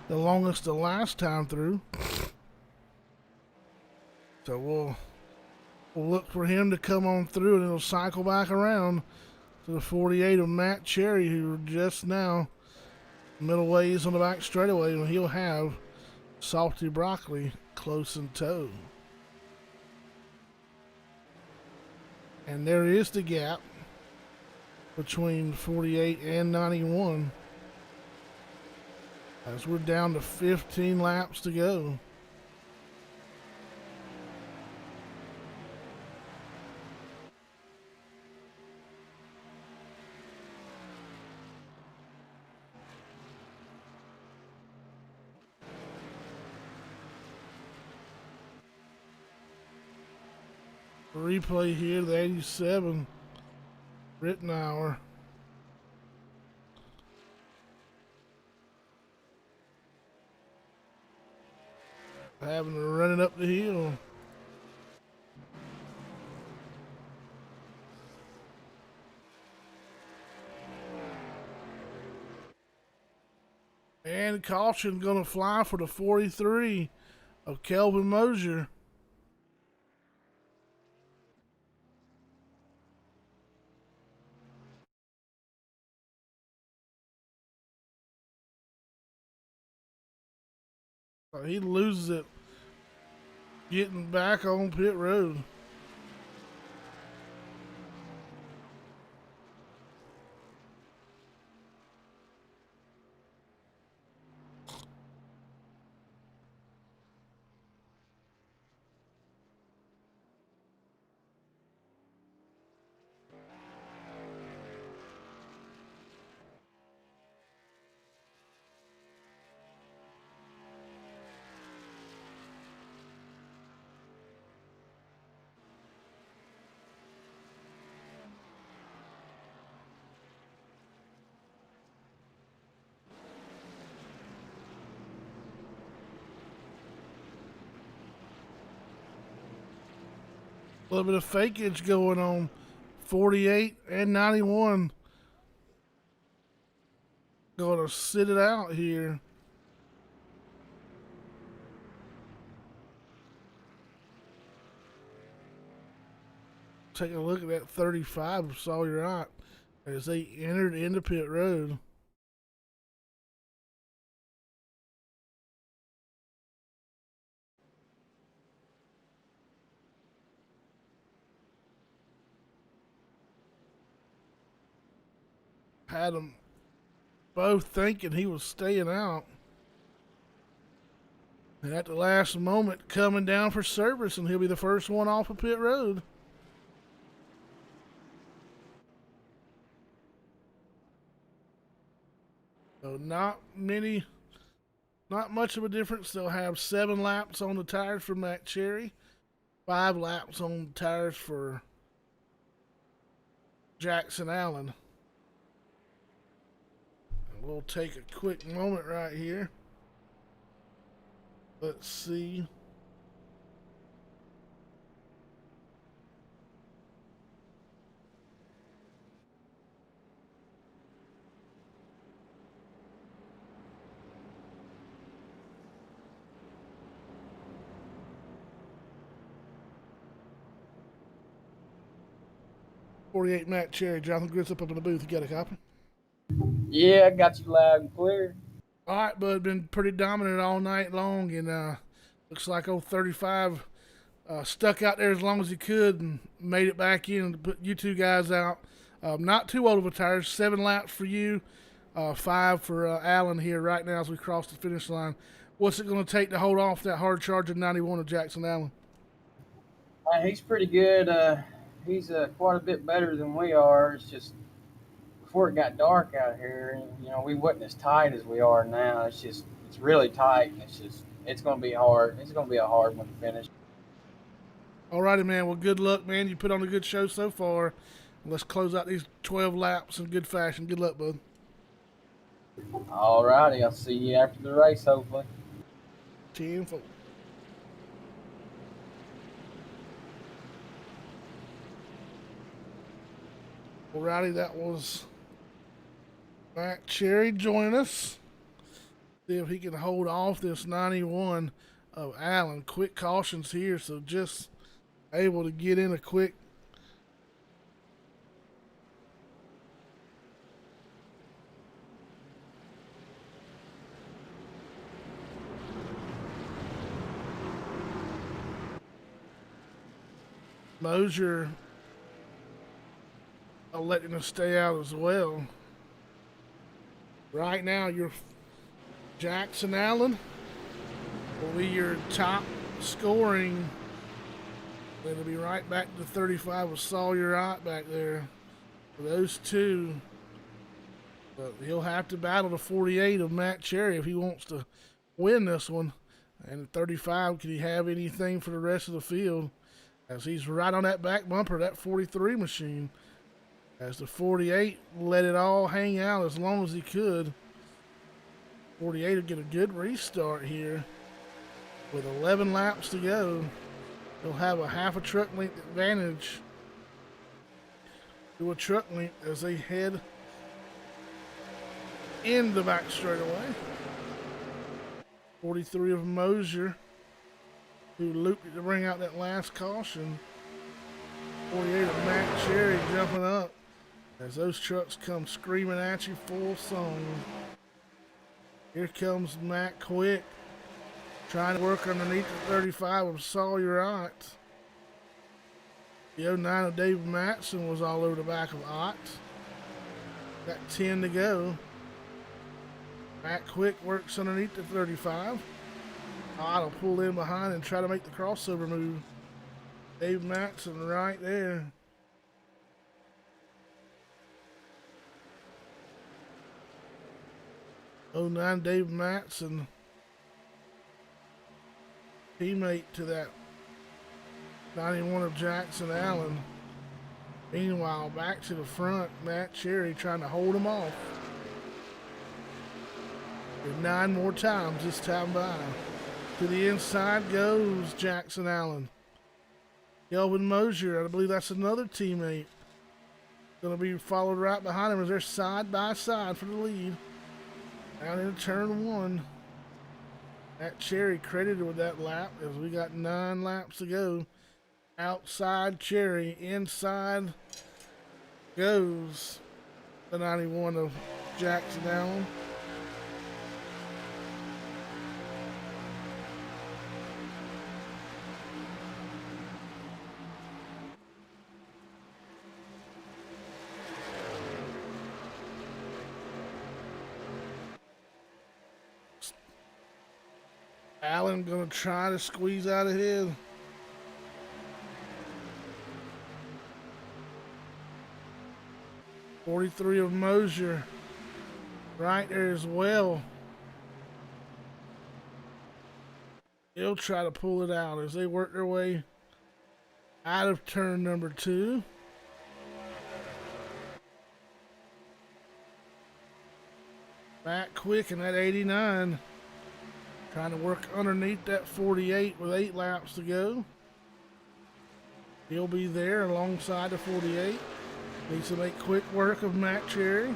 the longest the last time through. So we'll look for him to come on through, and it'll cycle back around to the 48 of Matt Cherry, who just now middle ways on the back straightaway, and he'll have Salty Broccoli close in tow. And there is the gap between 48 and 91 as we're down to 15 laps to go. Replay here, the 87 Rittenauer. Having to run it up the hill. And caution going to fly for the 43 of Kelvin Mosier. He loses it getting back on pit road. A little bit of fakeage going on. 48 and 91. Going to sit it out here. Take a look at that 35 of Sawyer Wright as they entered into pit road. Had them both thinking he was staying out. And at the last moment, coming down for service, and he'll be the first one off of pit road. So not much of a difference. They'll have 7 laps on the tires for Matt Cherry, 5 laps on the tires for Jackson Allen. We'll take a quick moment right here. Let's see. .48 Matt Cherry, Jonathan Grissop up in the booth. You got a copy? Yeah, I got you loud and clear. All right, bud. Been pretty dominant all night long, and looks like old 35 stuck out there as long as he could and made it back in and put you two guys out. Not too old of a tire. 7 laps for you, 5 for Allen here right now as we cross the finish line. What's it going to take to hold off that hard charger 91 of Jackson Allen? He's pretty good. He's quite a bit better than we are. It's just before it got dark out here, we wasn't as tight as we are now. It's really tight. And it's going to be hard. It's going to be a hard one to finish. All righty, man. Well, good luck, man. You put on a good show so far. Let's close out these 12 laps in good fashion. Good luck, bud. All righty. I'll see you after the race, hopefully. 10-4. Alrighty, that was Matt Cherry joining us. See if he can hold off this 91 of Allen. Quick cautions here, so just able to get in a quick. Mosier letting us stay out as well. Right now, your Jackson Allen will be your top scoring. It'll be right back to 35 with Sawyer Ott back there. For those two, but he'll have to battle the 48 of Matt Cherry if he wants to win this one. And 35, can he have anything for the rest of the field? As he's right on that back bumper, that 43 machine. As the 48 let it all hang out as long as he could. 48 will get a good restart here. With 11 laps to go, he'll have a half a truck length advantage to a truck length as they head in the back straightaway. 43 of Mosier, who looped it to bring out that last caution. 48 of Matt Cherry jumping up as those trucks come screaming at you full song. Here comes Matt Quick, trying to work underneath the 35 of Sawyer Ott. The 09 of Dave Matson was all over the back of Ott. Got 10 to go. Matt Quick works underneath the 35. Ott will pull in behind and try to make the crossover move. Dave Matson right there. '09 Dave Matson, teammate to that 91 of Jackson Allen. Meanwhile, back to the front, Matt Cherry trying to hold him off. And 9 more times this time by. To the inside goes Jackson Allen. Kelvin Mosier, I believe that's another teammate. Going to be followed right behind him as they're side by side for the lead. Down in turn 1. Matt Cherry credited with that lap as we got 9 laps to go. Outside Cherry, inside goes the 91 of Jackson Allen. Allen gonna try to squeeze out of his. '43 of Mosier right there as well. He'll try to pull it out as they work their way out of turn number 2. Back quick in that 89. Trying to work underneath that 48 with 8 laps to go. He'll be there alongside the 48. Needs to make quick work of Matt Cherry.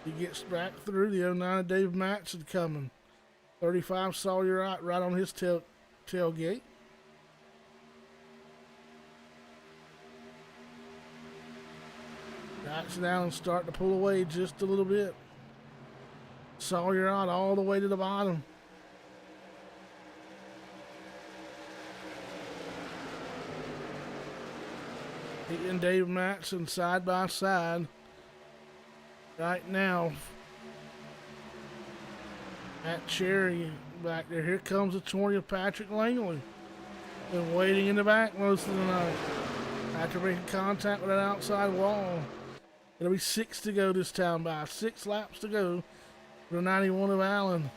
He gets back through. The 09 of Dave Matson coming. 35 Sawyer Ott right on his tailgate. Jackson Allen starting to pull away just a little bit. Sawyer Ott all the way to the bottom. He and Dave Matson side by side. Right now, Matt Cherry back there. Here comes the 20 of Patrick Langley. Been waiting in the back most of the night. After making contact with that outside wall. It'll be 6 to go this time by. 6 laps to go. The 91 of Allen.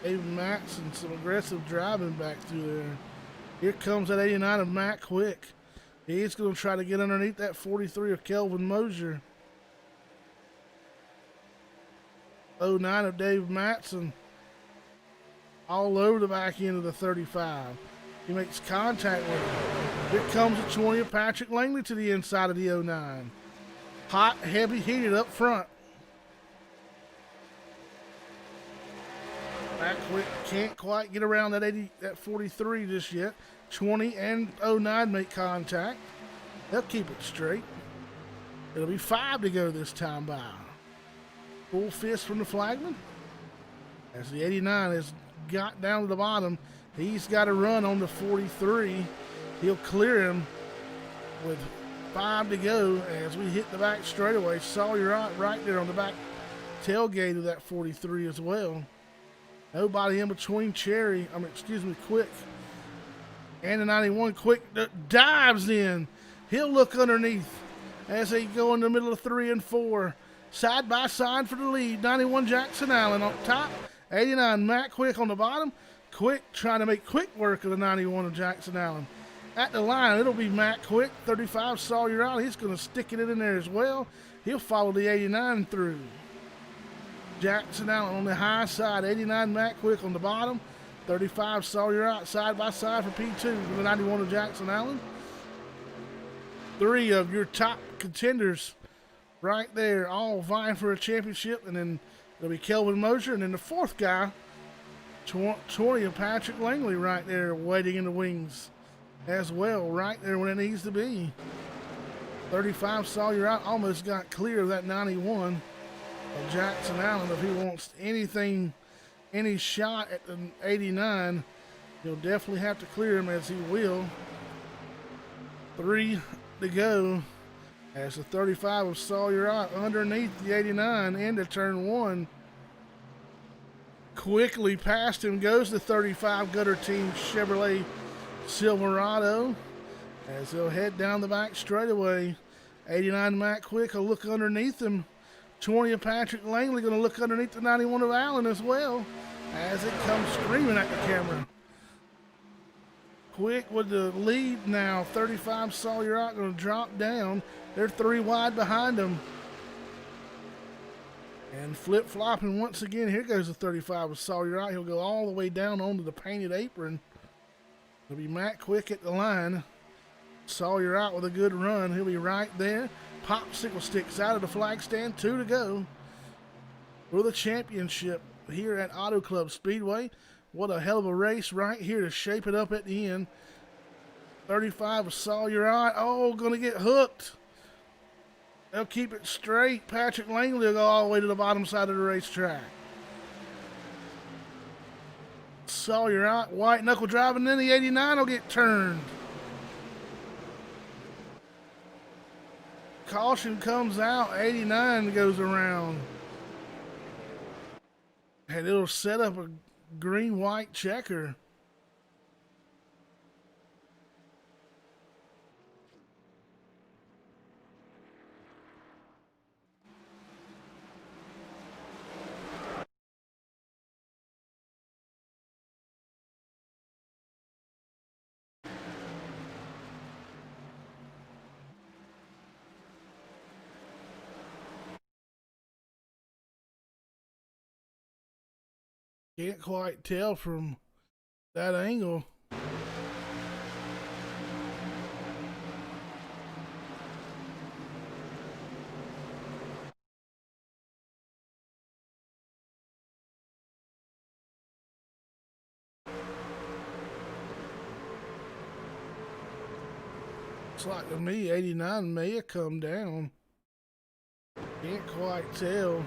Dave Matson, some aggressive driving back through there. Here comes that 89 of Matt Quick. He's going to try to get underneath that 43 of Kelvin Mosier. 09 of Dave Matson. all over the back end of the 35. He makes contact with him. Here comes the 20 of Patrick Langley to the inside of the 09. Hot, heavy, heated up front. Back quick, can't quite get around that 43 just yet. 20 and 09 make contact. They'll keep it straight. It'll be 5 to go this time by. Full fist from the flagman. As the 89 has got down to the bottom, he's got to run on the 43. He'll clear him with 5 to go as we hit the back straightaway. Sawyer right there on the back tailgate of that 43 as well. Nobody in between Quick and the 91. Quick dives in. He'll look underneath as they go in the middle of 3 and 4. Side by side for the lead. 91 Jackson Allen on top. 89 Matt Quick on the bottom. Quick trying to make quick work of the 91 of Jackson Allen. At the line, it'll be Matt Quick. 35 Sawyer out. He's going to stick it in there as well. He'll follow the 89 through. Jackson Allen on the high side. 89 Matt Quick on the bottom. 35 Sawyer out side by side for P2 for the 91 of Jackson Allen. 3 of your top contenders right there, all vying for a championship. And then it'll be Kelvin Mosier. And then the 4th guy, 20 of Patrick Langley right there waiting in the wings as well, right there when it needs to be. 35 Sawyer out, almost got clear of that 91 of Jackson Allen. If he wants any shot at the 89, he'll definitely have to clear him, as he will. 3 to go as the 35 of Sawyer out underneath the 89 into turn 1. Quickly past him goes the 35 Gutter Team Chevrolet Silverado as they'll head down the back straightaway. 89 Matt Quick will look underneath him. 20 of Patrick Langley going to look underneath the 91 of Allen as well as it comes screaming at the camera. Quick with the lead now. 35 Sawyer out going to drop down. They're 3 wide behind them. And flip-flopping once again. Here goes the 35 of Sawyer out. He'll go all the way down onto the painted apron. It'll be Matt Quick at the line. Sawyer out with a good run. He'll be right there. Popsicle sticks out of the flag stand. 2 to go for the championship here at Auto Club Speedway. What a hell of a race right here to shape it up at the end. 35 of Sawyer out. Oh, going to get hooked. They'll keep it straight. Patrick Langley will go all the way to the bottom side of the racetrack. Sawyer out, white knuckle driving, then the 89 will get turned. Caution comes out, 89 goes around. And it'll set up a green-white checker. Can't quite tell from that angle. Looks like to me 89 may have come down. Can't quite tell.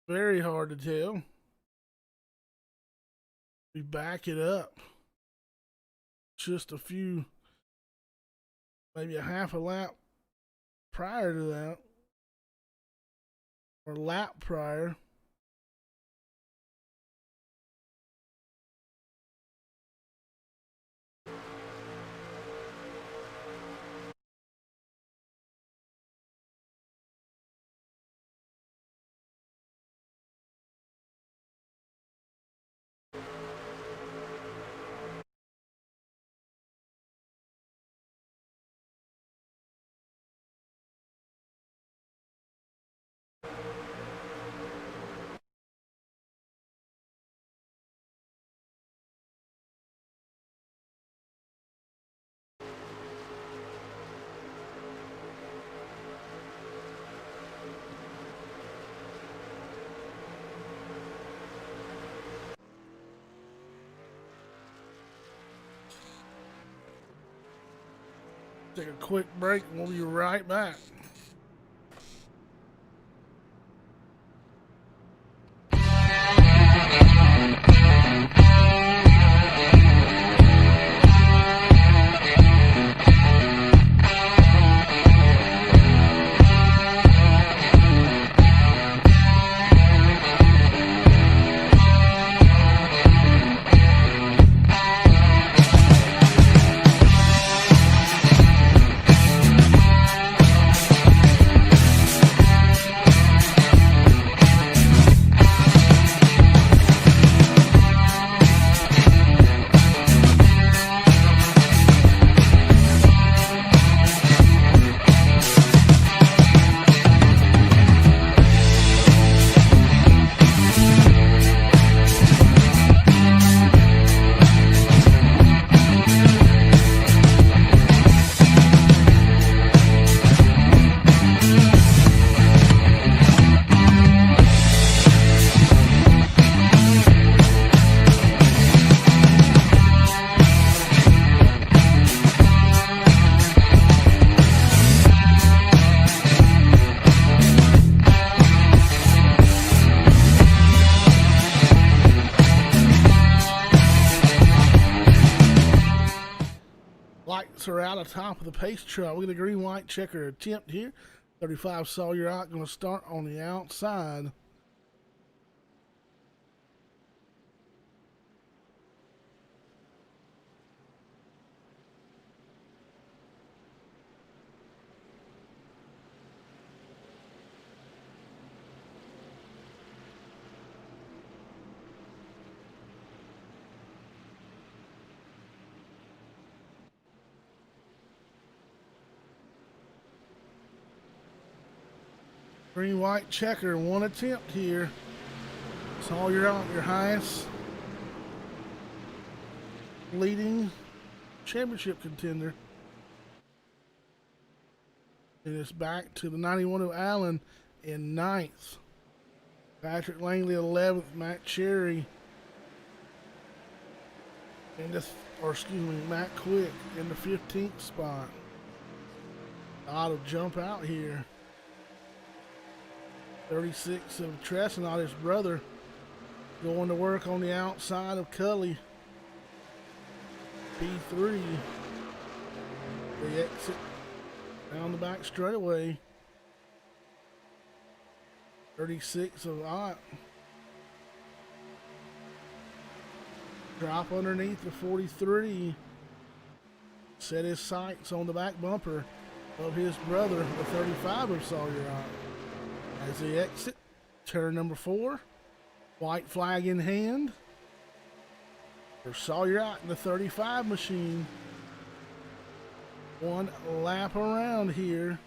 Very hard to tell. We back it up. Just a few, maybe a half a lap prior to that. Or lap prior. Take a quick break and we'll be right back. Lights are out atop of the pace truck. We get a green white checker attempt here. 35 Sawyer out, going to start on the outside. Green white checker, one attempt here. Sawyer out, your highest leading championship contender. And it's back to the 91 of Allen in ninth. Patrick Langley 11th, Matt Cherry in the, Matt Quick in the 15th spot. Auto jump out here. 36 of Tresnot, his brother, going to work on the outside of Cully. P3. They exit down the back straightaway. 36 of Ott. Drop underneath the 43. Set his sights on the back bumper of his brother, the 35 of Sawyer Ott. As they exit, turn number 4. White flag in hand. For Sawyer Ott in the 35 machine. One lap around here.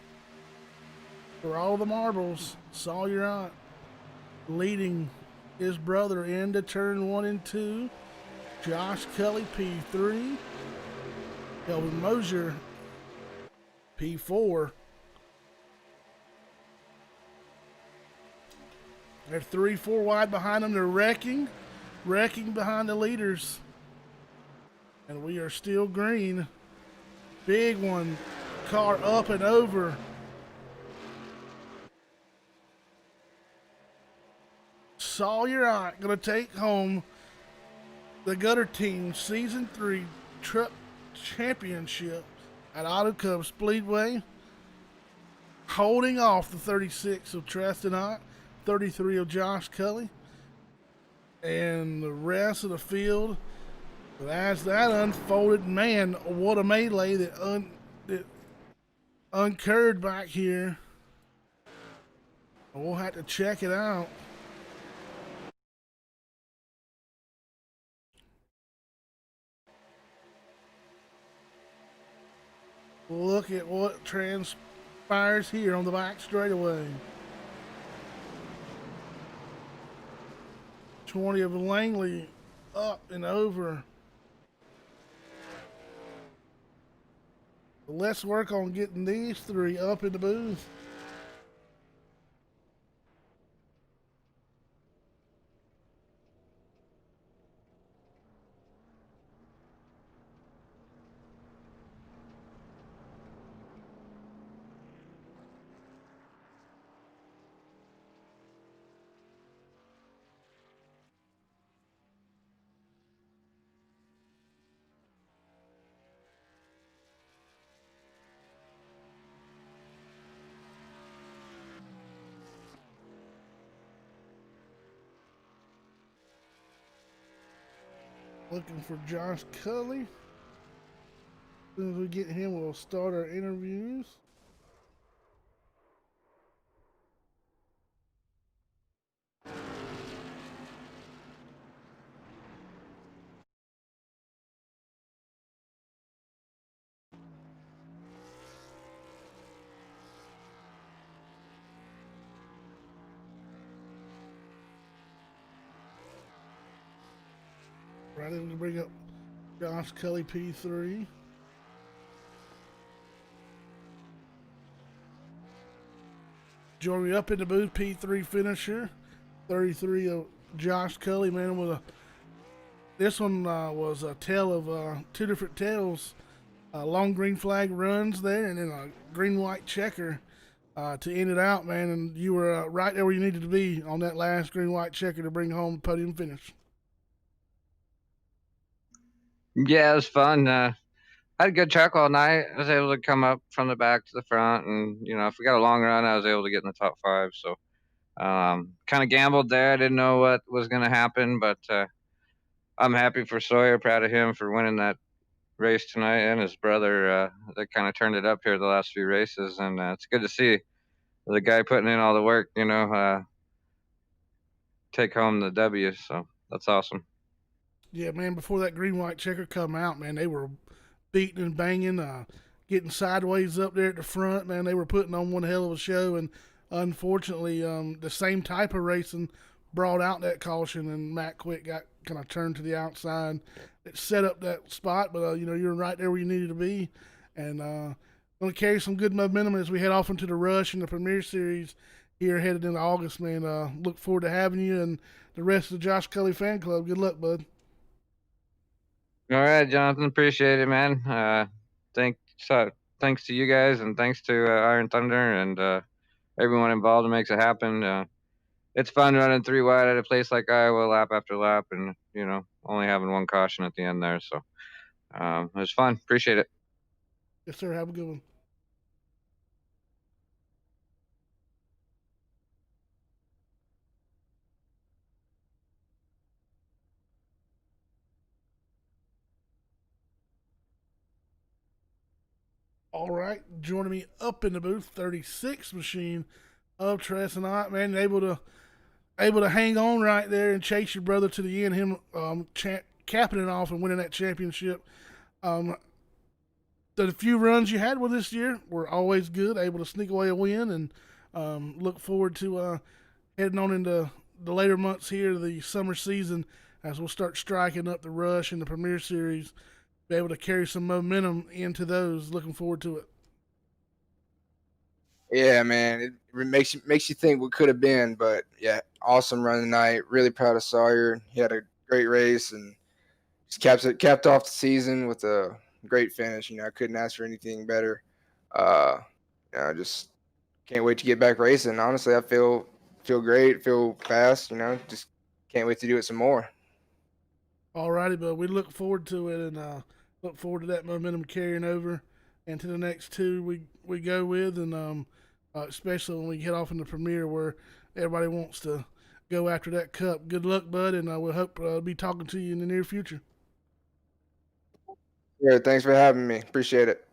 For all the marbles, Sawyer Ott leading his brother into turn 1 and 2. Josh Cully, P3. Kelvin Mosier, P4. They're 3-4 wide behind them. They're wrecking behind the leaders. And we are still green. Big one. Car up and over. Sawyer Ott going to take home the Gutter Team Season 3 Truck Championship at Auto Club Speedway. Holding off the 36 of Tresnot. 33 of Josh Cully, and the rest of the field. But as that unfolded, man, what a melee that occurred back here. We'll have to check it out. Look at what transpires here on the back straightaway. 20 of Langley up and over. Let's work on getting these 3 up in the booth. Looking for Josh Cully. As soon as we get him, we'll start our interviews. Right in to bring up Josh Cully P3. Joining me up in the booth, P3 finisher, 33 of Josh Cully, man. This one was a tale of two different tales. Long green flag runs there, and then a green white checker to end it out, man. And you were right there where you needed to be on that last green white checker to bring home the podium finish. Yeah, it was fun. I had a good truck all night. I was able to come up from the back to the front, and if we got a long run, I was able to get in the top five. So, kind of gambled there. I didn't know what was going to happen, but I'm happy for Sawyer. Proud of him for winning that race tonight, and his brother. They kind of turned it up here the last few races, and it's good to see the guy putting in all the work. Take home the W. So that's awesome. Yeah, man. Before that green white checker come out, man, they were beating and banging, getting sideways up there at the front. Man, they were putting on one hell of a show, and unfortunately, the same type of racing brought out that caution, and Matt Quick got kind of turned to the outside. It set up that spot, but you're right there where you needed to be, and going to carry some good momentum as we head off into the Rush and the Premier Series here headed into August, man. Look forward to having you and the rest of the Josh Cully fan club. Good luck, bud. All right, Jonathan. Appreciate it, man. Thanks, thanks to you guys, and thanks to Iron Thunder and everyone involved who makes it happen. It's fun running three wide at a place like Iowa, lap after lap, and only having one caution at the end there. So it was fun. Appreciate it. Yes, sir. Have a good one. All right, joining me up in the booth, 36 machine of Tresonite, man, able to hang on right there and chase your brother to the end. Him capping it off and winning that championship. Um, the few runs you had with this year were always good. Able to sneak away a win, and look forward to heading on into the later months here, the summer season, as we'll start striking up the Rush and the Premier Series. Be able to carry some momentum into those. Looking forward to it. Yeah, man, it makes you think what could have been, but yeah, awesome run tonight. Really proud of Sawyer. He had a great race and just capped off the season with a great finish. I couldn't ask for anything better. Uh, just can't wait to get back racing. Honestly, I feel great, feel fast. Just can't wait to do it some more. All righty, but we look forward to it, and look forward to that momentum carrying over into the next two we go with, and especially when we get off in the Premier where everybody wants to go after that cup. Good luck, bud, and we'll hope be talking to you in the near future. Yeah, thanks for having me. Appreciate it.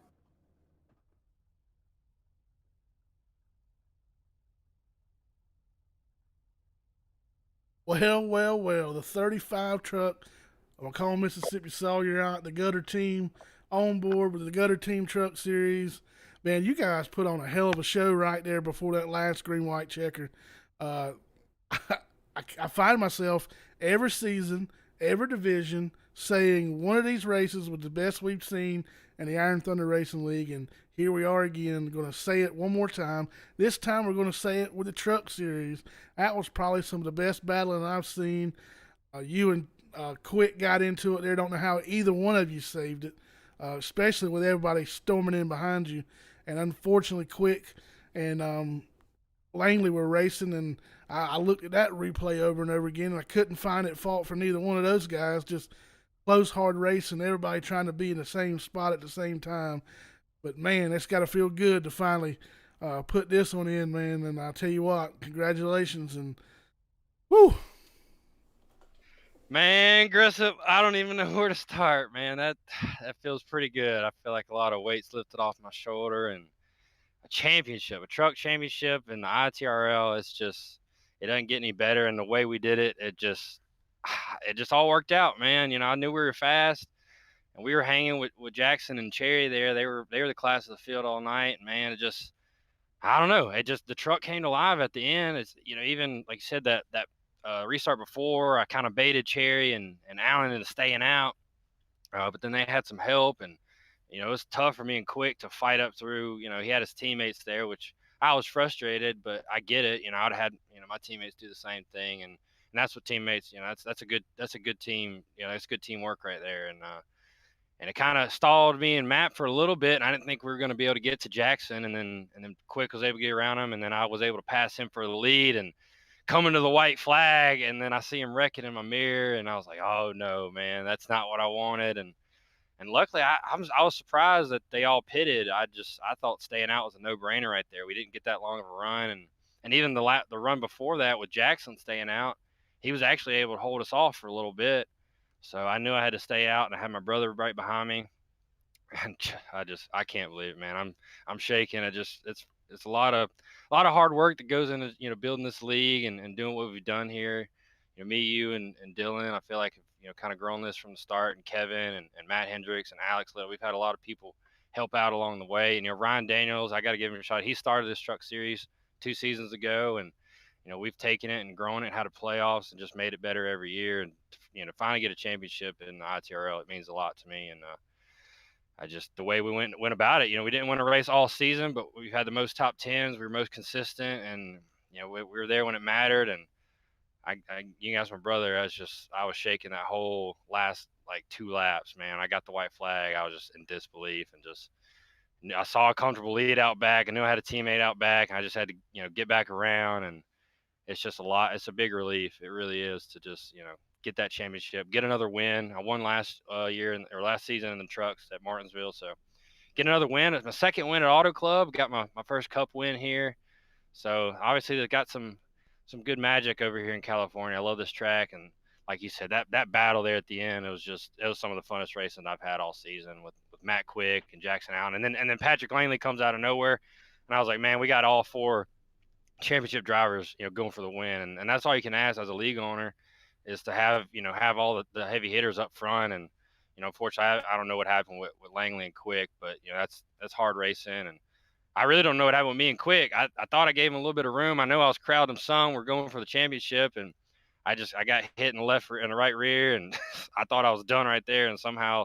Well, well, well. The 35 truck of Macomb, Mississippi Sawyer out, the Gutter team on board with the Gutter Team Truck Series. Man, you guys put on a hell of a show right there before that last green white checker. Uh, I find myself every season, every division, saying one of these races was the best we've seen in the Iron Thunder Racing League, and here we are again. Going to say it one more time. This time we're going to say it with the Truck Series. That was probably some of the best battling I've seen. You and Quick got into it there. Don't know how either one of you saved it, especially with everybody storming in behind you. And unfortunately, Quick and Langley were racing, and I looked at that replay over and over again, and I couldn't find it fault for neither one of those guys. Just close, hard racing, everybody trying to be in the same spot at the same time. But man, it's got to feel good to finally put this one in, man. And I'll tell you what, congratulations, and woo. Man, Grissom, I don't even know where to start, man. That feels pretty good. I feel like a lot of weights lifted off my shoulder, and a championship, a truck championship in the ITRL. It's just, it doesn't get any better. And the way we did it, it just all worked out, man. You know, I knew we were fast, and we were hanging with Jackson and Cherry there. They were the class of the field all night, and man, it just, I don't know. It just, the truck came to life at the end. It's, you know, even like you said, that restart before, I kind of baited Cherry and Allen into staying out, but then they had some help, and you know, it was tough for me and Quick to fight up through. You know, he had his teammates there, which I was frustrated, but I get it. You know, I'd had, you know, my teammates do the same thing, and that's what teammates. You know, that's a good team. You know, that's good teamwork right there, and it kind of stalled me and Matt for a little bit, and I didn't think we were going to be able to get to Jackson, and then Quick was able to get around him, and then I was able to pass him for the lead and coming to the white flag, and then I see him wrecking in my mirror, and I was like, oh no, man, that's not what I wanted, and luckily, I was surprised that they all pitted. I thought staying out was a no brainer right there. We didn't get that long of a run, and even the run before that with Jackson staying out, he was actually able to hold us off for a little bit. So I knew I had to stay out, and I had my brother right behind me, and I can't believe it, man. I'm shaking. It's a lot of hard work that goes into, you know, building this league and doing what we've done here. You know, me, you, and Dylan. I feel like, you know, kind of grown this from the start, and Kevin and Matt Hendricks and Alex Little. We've had a lot of people help out along the way. And you know, Ryan Daniels, I got to give him a shot. He started this truck series 2 seasons ago, and you know, we've taken it and grown it, had a playoffs, and just made it better every year. And you know, finally get a championship in the ITRL, it means a lot to me. And I just, the way we went about it, you know, we didn't win a race all season, but we had the most top tens. We were most consistent, and you know, we were there when it mattered. And you guys, my brother, I was shaking that whole last like 2 laps, man. I got the white flag. I was just in disbelief, and just, I saw a comfortable lead out back. I knew I had a teammate out back, and I just had to, you know, get back around. And it's just a lot. It's a big relief. It really is, to just, you know, get that championship, get another win. I won last year or last season in the trucks at Martinsville, so get another win. It's my second win at Auto Club. Got my first Cup win here. So obviously they got some good magic over here in California. I love this track, and like you said, that battle there at the end, it was some of the funnest racing I've had all season with Matt Quick and Jackson Allen, and then Patrick Langley comes out of nowhere, and I was like, man, we got all four championship drivers, you know, going for the win, and that's all you can ask as a league owner, is to have, you know, have all the heavy hitters up front. And you know, unfortunately, I don't know what happened with Langley and Quick, but you know, that's hard racing, and I really don't know what happened with me and Quick. I thought I gave him a little bit of room. I know I was crowding some. We're going for the championship, and I got hit in the in the right rear, and I thought I was done right there, and somehow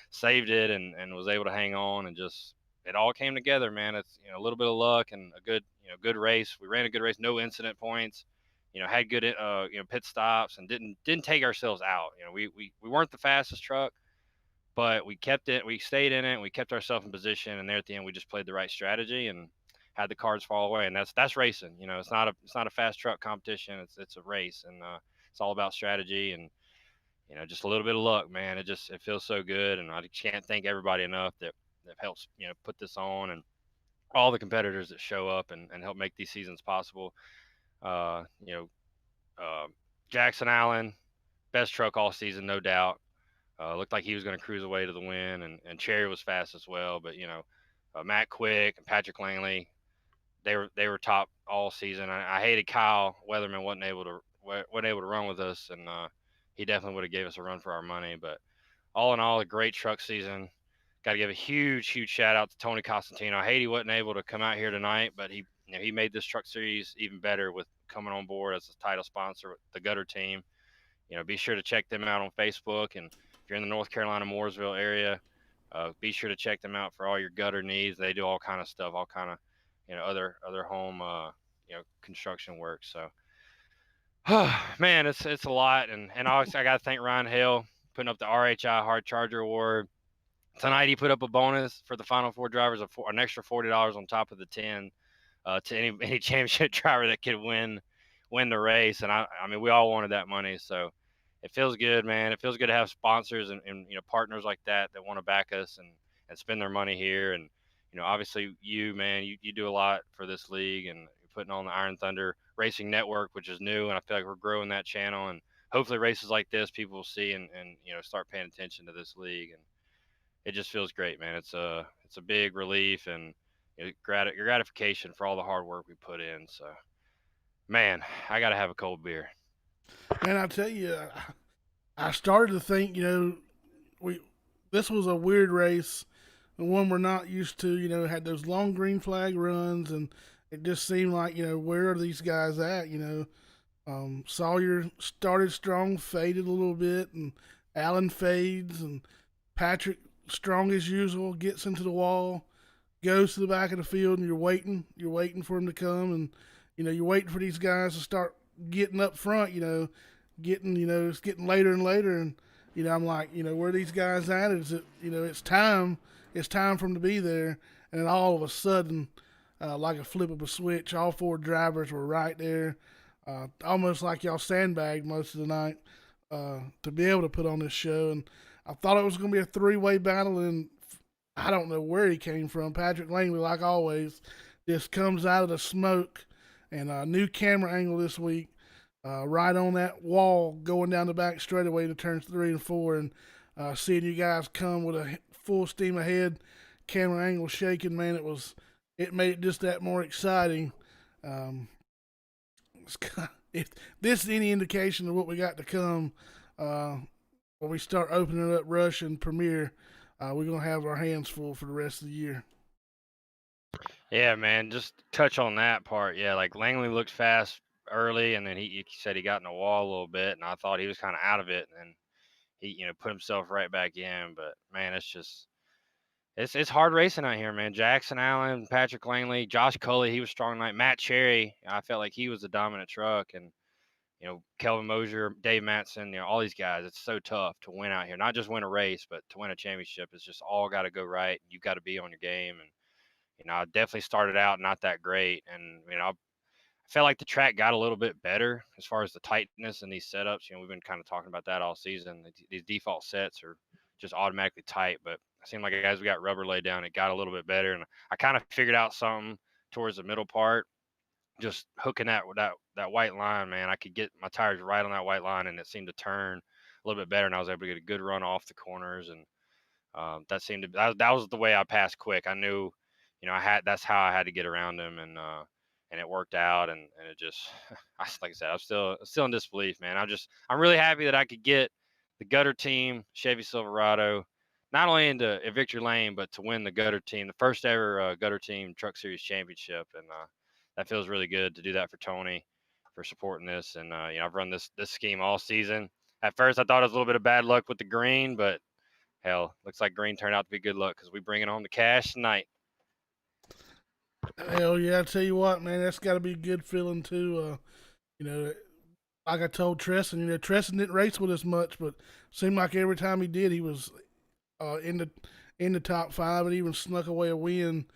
saved it, and was able to hang on, and just, it all came together, man. It's, you know, a little bit of luck and a good, you know, good race. We ran a good race, no incident points. You know, had good you know, pit stops, and didn't take ourselves out. You know, we weren't the fastest truck, but we kept it. We stayed in it. And we kept ourselves in position, and there at the end, we just played the right strategy and had the cards fall away. And that's racing. You know, it's not a fast truck competition. It's a race, and it's all about strategy and, you know, just a little bit of luck, man. It feels so good, and I can't thank everybody enough that helps, you know, put this on, and all the competitors that show up and help make these seasons possible. You know, Jackson Allen, best truck all season, no doubt. Looked like he was going to cruise away to the win, and Cherry was fast as well. But you know, Matt Quick and Patrick Langley, they were top all season. I hated Kyle Weatherman wasn't able to run with us, and he definitely would have gave us a run for our money. But all in all, a great truck season. Got to give a huge shout out to Tony Costantino. I hate he wasn't able to come out here tonight, but he, you know, he made this truck series even better with coming on board as a title sponsor with the Gutter team. You know, be sure to check them out on Facebook, and if you're in the North Carolina Mooresville area, be sure to check them out for all your gutter needs. They do all kind of stuff, all kind of, you know, other home you know, construction work. So man, it's a lot, and obviously I got to thank Ryan Hale putting up the RHI Hard Charger Award tonight. He put up a bonus for the final four drivers of an extra $40 on top of the 10 to any championship driver that could win the race. And I mean, we all wanted that money, so it feels good, man. It feels good to have sponsors and you know, partners like that want to back us and spend their money here. And you know, obviously you, man, you do a lot for this league, and you're putting on the Iron Thunder Racing Network, which is new, and I feel like we're growing that channel, and hopefully races like this people will see and start paying attention to this league, and it just feels great, man. It's a big relief and gratification for all the hard work we put in. So, man, I gotta have a cold beer. Man, I tell you, I started to think, we this was a weird race, and one we're not used to. Had those long green flag runs, and it just seemed like, where are these guys at? Sawyer started strong, faded a little bit, and Allen fades, and Patrick, strong as usual, gets into the wall, goes to the back of the field, and you're waiting for him to come, and you're waiting for these guys to start getting up front. It's getting later and later, and I'm like, where are these guys at? Is it, it's time for them to be there, and then all of a sudden, like a flip of a switch, all four drivers were right there, almost like y'all sandbagged most of the night to be able to put on this show, and I thought it was going to be a three-way battle, and I don't know where he came from. Patrick Langley, like always, just comes out of the smoke, and a new camera angle this week, right on that wall going down the back straightaway to turns 3 and 4, and seeing you guys come with a full steam ahead, camera angle shaking, man, it made it just that more exciting. Um, if this is any indication of what we got to come, when we start opening up Rush and Premier, we're gonna have our hands full for the rest of the year. Yeah, man, just touch on that part. Yeah, like Langley looked fast early, and then he said he got in the wall a little bit, and I thought he was kind of out of it, and then he put himself right back in. But man, it's hard racing out here, man. Jackson Allen, Patrick Langley, Josh Culley, he was strong tonight. Matt Cherry, I felt like he was a dominant truck, and Kelvin Mosier, Dave Matson, all these guys. It's so tough to win out here. Not just win a race, but to win a championship. It's just all got to go right. You've got to be on your game, and I definitely started out not that great, and I felt like the track got a little bit better as far as the tightness in these setups. We've been kind of talking about that all season. These default sets are just automatically tight, but it seemed like as we got rubber laid down, it got a little bit better, and I kind of figured out something towards the middle part, just hooking that white line, man. I could get my tires right on that white line, and it seemed to turn a little bit better, and I was able to get a good run off the corners, and that was the way I passed quick. I knew, that's how I had to get around him, and it worked out, and it just, like I said, I'm still in disbelief, man. I'm really happy that I could get the gutter team Chevy Silverado not only into a victory lane, but to win the gutter team, the first ever gutter team Truck Series championship, and that feels really good to do that for Tony, for supporting this, and I've run this scheme all season. At first, I thought it was a little bit of bad luck with the green, but hell, looks like green turned out to be good luck because we bringing home the cash tonight. Hell yeah! I tell you what, man, that's got to be a good feeling too. Like I told Tresson, Tresson didn't race with us much, but seemed like every time he did, he was in the top five, and even snuck away a win.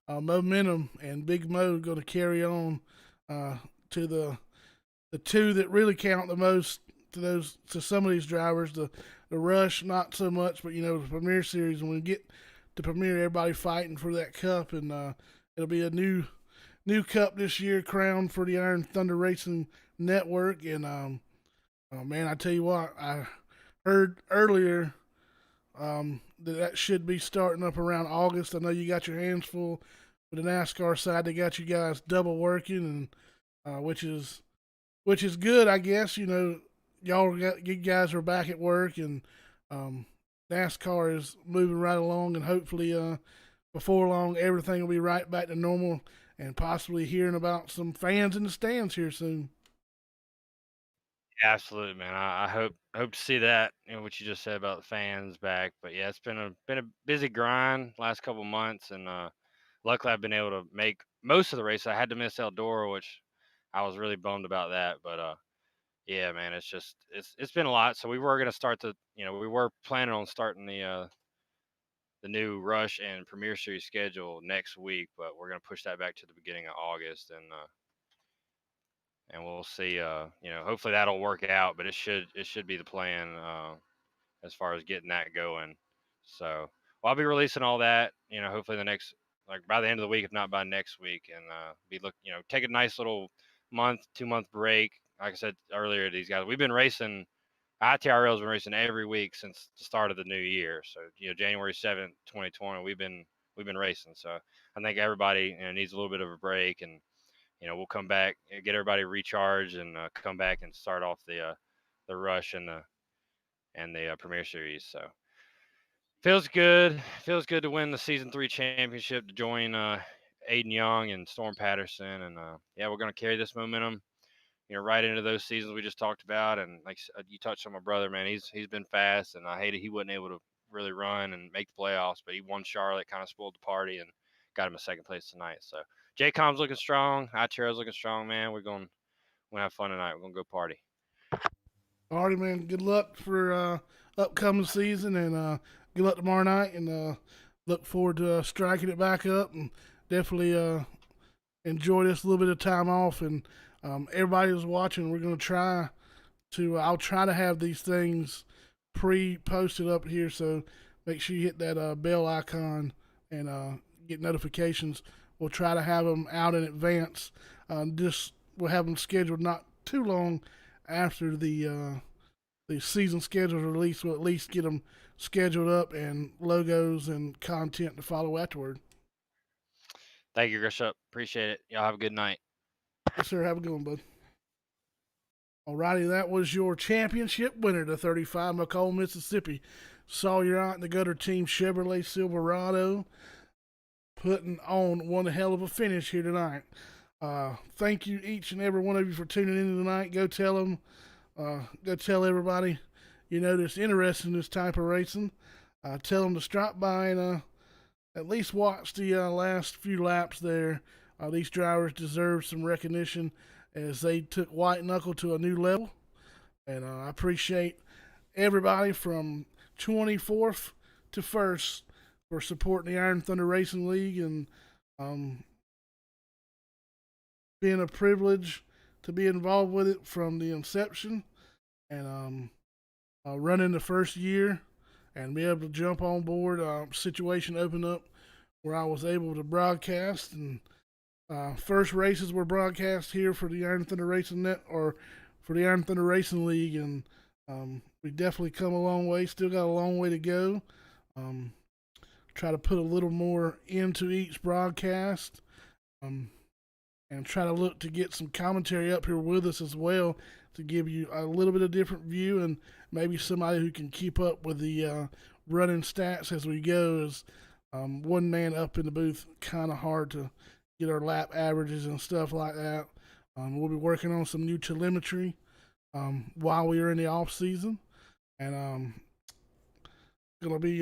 Momentum and Big Mo going to carry on to the two that really count the most to some of these drivers. The Rush not so much, but the Premier Series, when we get to Premier, everybody fighting for that cup, and it'll be a new cup this year, crowned for the Iron Thunder Racing Network. And oh man, I tell you what, I heard earlier that should be starting up around August. I know you got your hands full with the NASCAR side. They got you guys double working, and which is good, I guess. You guys are back at work, and NASCAR is moving right along, and hopefully, before long, everything will be right back to normal, and possibly hearing about some fans in the stands here soon. Absolutely, man. I hope to see that. What you just said about the fans back. But yeah, it's been a busy grind last couple months, and luckily I've been able to make most of the race. I had to miss Eldora, which I was really bummed about that. But yeah, man, it's been a lot. So we were gonna start we were planning on starting the new Rush and Premier Series schedule next week, but we're gonna push that back to the beginning of August, and we'll see. Hopefully that'll work out, but it should be the plan as far as getting that going. So I'll be releasing all that. Hopefully the next, like by the end of the week, if not by next week, and take a nice little month, 2 month break. like I said earlier, these guys, we've been racing. ITRL has been racing every week since the start of the new year. So January 7th, 2020, we've been racing. So I think everybody needs a little bit of a break, and we'll come back, get everybody recharged, and come back and start off the rush and the Premier Series. So feels good. Feels good to win the season 3 championship, to join Aiden Young and Storm Patterson, and yeah, we're gonna carry this momentum, right into those seasons we just talked about. And like you touched on my brother, man, he's been fast, and I hated he wasn't able to really run and make the playoffs, but he won Charlotte, kind of spoiled the party, and got him a second place tonight. So JCOM's looking strong, ITRL's looking strong, man. We're gonna have fun tonight. We're gonna go party. All right, man. Good luck for upcoming season, and good luck tomorrow night. And look forward to striking it back up, and definitely enjoy this little bit of time off. And everybody who's watching, we're going to try to. I'll try to have these things pre-posted up here, so make sure you hit that bell icon and get notifications. We'll try to have them out in advance. We'll have them scheduled not too long after the season schedule is released. We'll at least get them scheduled up and logos and content to follow afterward. Thank you, Grisham. Appreciate it. Y'all have a good night. Yes, sir. Have a good one, bud. Alrighty, that was your championship winner, the 35 McCall, Mississippi. Sawyer out in the Gutter Team Chevrolet Silverado, putting on one hell of a finish here tonight. Thank you, each and every one of you, for tuning in tonight. Go tell them, go tell everybody that's interested in this type of racing. Tell them to stop by and at least watch the last few laps there. These drivers deserve some recognition as they took White Knuckle to a new level. And I appreciate everybody from 24th to 1st for supporting the Iron Thunder Racing League, and being a privilege to be involved with it from the inception, and running the first year and be able to jump on board. Situation opened up where I was able to broadcast, and first races were broadcast here for the Iron Thunder Racing or for the Iron Thunder Racing League, and we definitely come a long way. Still got a long way to go. Try to put a little more into each broadcast, and try to look to get some commentary up here with us as well, to give you a little bit of different view, and maybe somebody who can keep up with the running stats as we go. As one man up in the booth, kind of hard to get our lap averages and stuff like that. We'll be working on some new telemetry while we are in the off season, and gonna be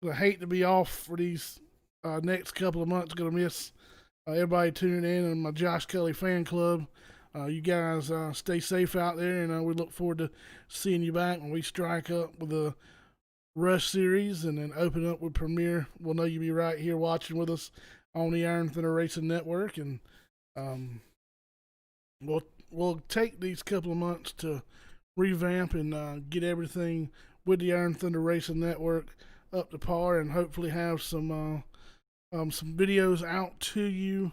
gonna hate to be off for these next couple of months. Gonna miss everybody tuning in and my Josh Kelly fan club. You guys stay safe out there, and we look forward to seeing you back when we strike up with the Rush Series and then open up with Premier. We'll know you'll be right here watching with us on the Iron Thunder Racing Network, and we'll take these couple of months to revamp and get everything with the Iron Thunder Racing Network up to par, and hopefully have some videos out to you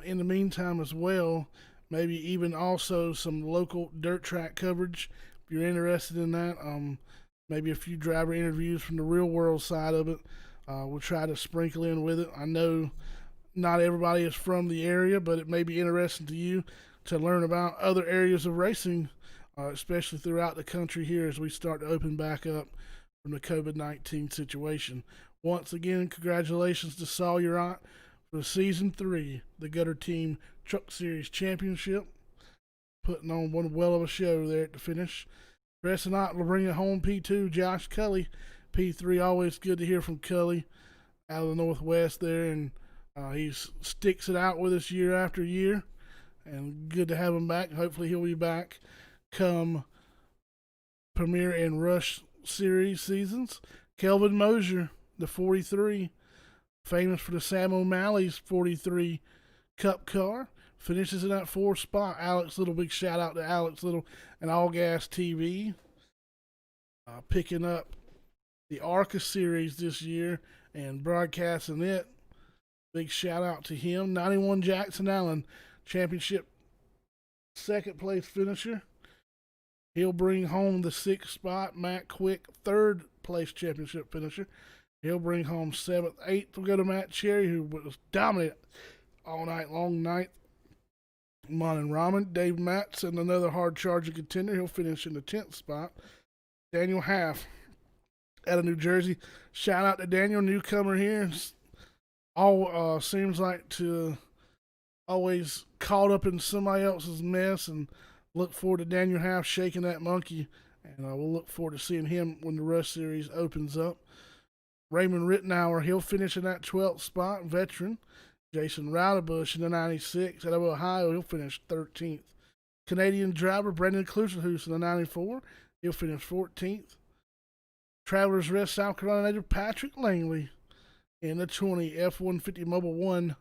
in the meantime as well. Maybe even also some local dirt track coverage if you're interested in that. Maybe a few driver interviews from the real world side of it. We'll try to sprinkle in with it. I know not everybody is from the area, but it may be interesting to you to learn about other areas of racing, especially throughout the country here as we start to open back up from the COVID-19 situation. Once again, congratulations to Sawyer for Season 3, the Gutter Team Truck Series Championship. Putting on one well of a show there at the finish. Dressing out will bring it home P2, Josh Cully. P3, always good to hear from Cully out of the Northwest there, and he sticks it out with us year after year, and good to have him back. Hopefully he'll be back come Premier and Rush Series seasons. Kelvin Mosier, the 43, famous for the Sam O'Malley's 43 Cup car, finishes in that 4th spot. Alex Little, big shout out to Alex Little and All Gas TV, picking up the ARCA series this year and broadcasting it. Big shout out to him. 91 Jackson Allen, championship second place finisher. He'll bring home the 6th spot. Matt Quick, third place championship finisher. He'll bring home 7th. 8th will go to Matt Cherry, who was dominant all night long. 9th, Mon and Ramen. Dave Matson, another hard charging contender. He'll finish in the 10th spot. Daniel Half out of New Jersey. Shout out to Daniel, newcomer here. All seems like to always caught up in somebody else's mess, and look forward to Daniel Half shaking that monkey, and we'll look forward to seeing him when the Rush Series opens up. Raymond Rittenauer, he'll finish in that 12th spot, veteran. Jason Roudabush in the 96 out of Ohio, he'll finish 13th. Canadian driver Brendan Klusenhuis in the 94, he'll finish 14th. Travelers Rest South Carolina native Patrick Langley in the 20 F-150 Mobile 1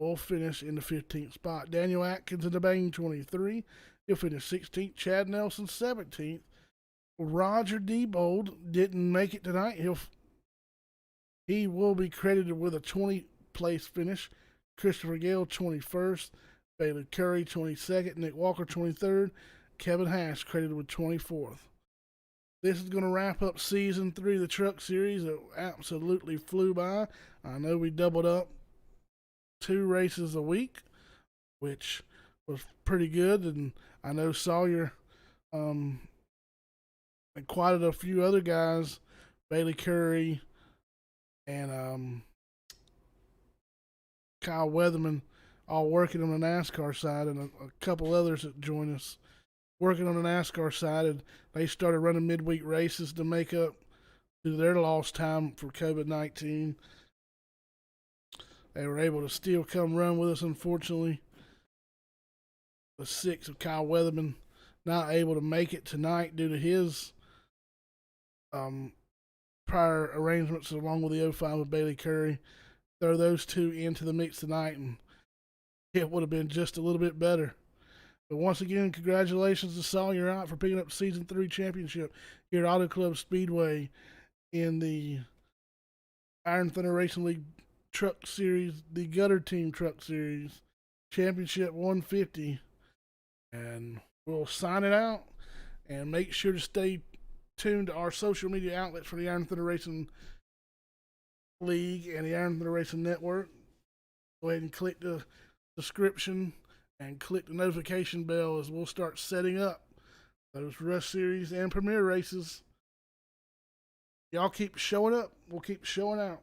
will finish in the 15th spot. Daniel Atkins in the Bain 23, he'll finish 16th. Chad Nelson 17th. Roger Diebold didn't make it tonight. He will be credited with a 20 place finish. Christopher Gale 21st, Bailey Curry 22nd, Nick Walker 23rd, Kevin Hash credited with 24th. This is going to wrap up season 3 of the Truck Series. It absolutely flew by. I know we doubled up 2 races a week, which was pretty good, and I know Sawyer and quite a few other guys, Bailey Curry and Kyle Weatherman, all working on the NASCAR side, and a couple others that join us working on the NASCAR side. And they started running midweek races to make up to their lost time for COVID-19. They were able to still come run with us, unfortunately. The 6 of Kyle Weatherman not able to make it tonight due to his prior arrangements, along with the 05 of Bailey Curry. Throw those 2 into the mix tonight, and it would have been just a little bit better. But once again, congratulations to Sawyer Out for picking up Season 3 championship here at Auto Club Speedway in the Iron Thunder Racing League Truck Series, the Gutter Team Truck Series, Championship 150. And we'll sign it out, and make sure to stay tuned to our social media outlets for the Iron Thunder Racing League and the Iron Thunder Racing Network. Go ahead and click the description and click the notification bell as we'll start setting up those Rush Series and Premier races. Y'all keep showing up. We'll keep showing out.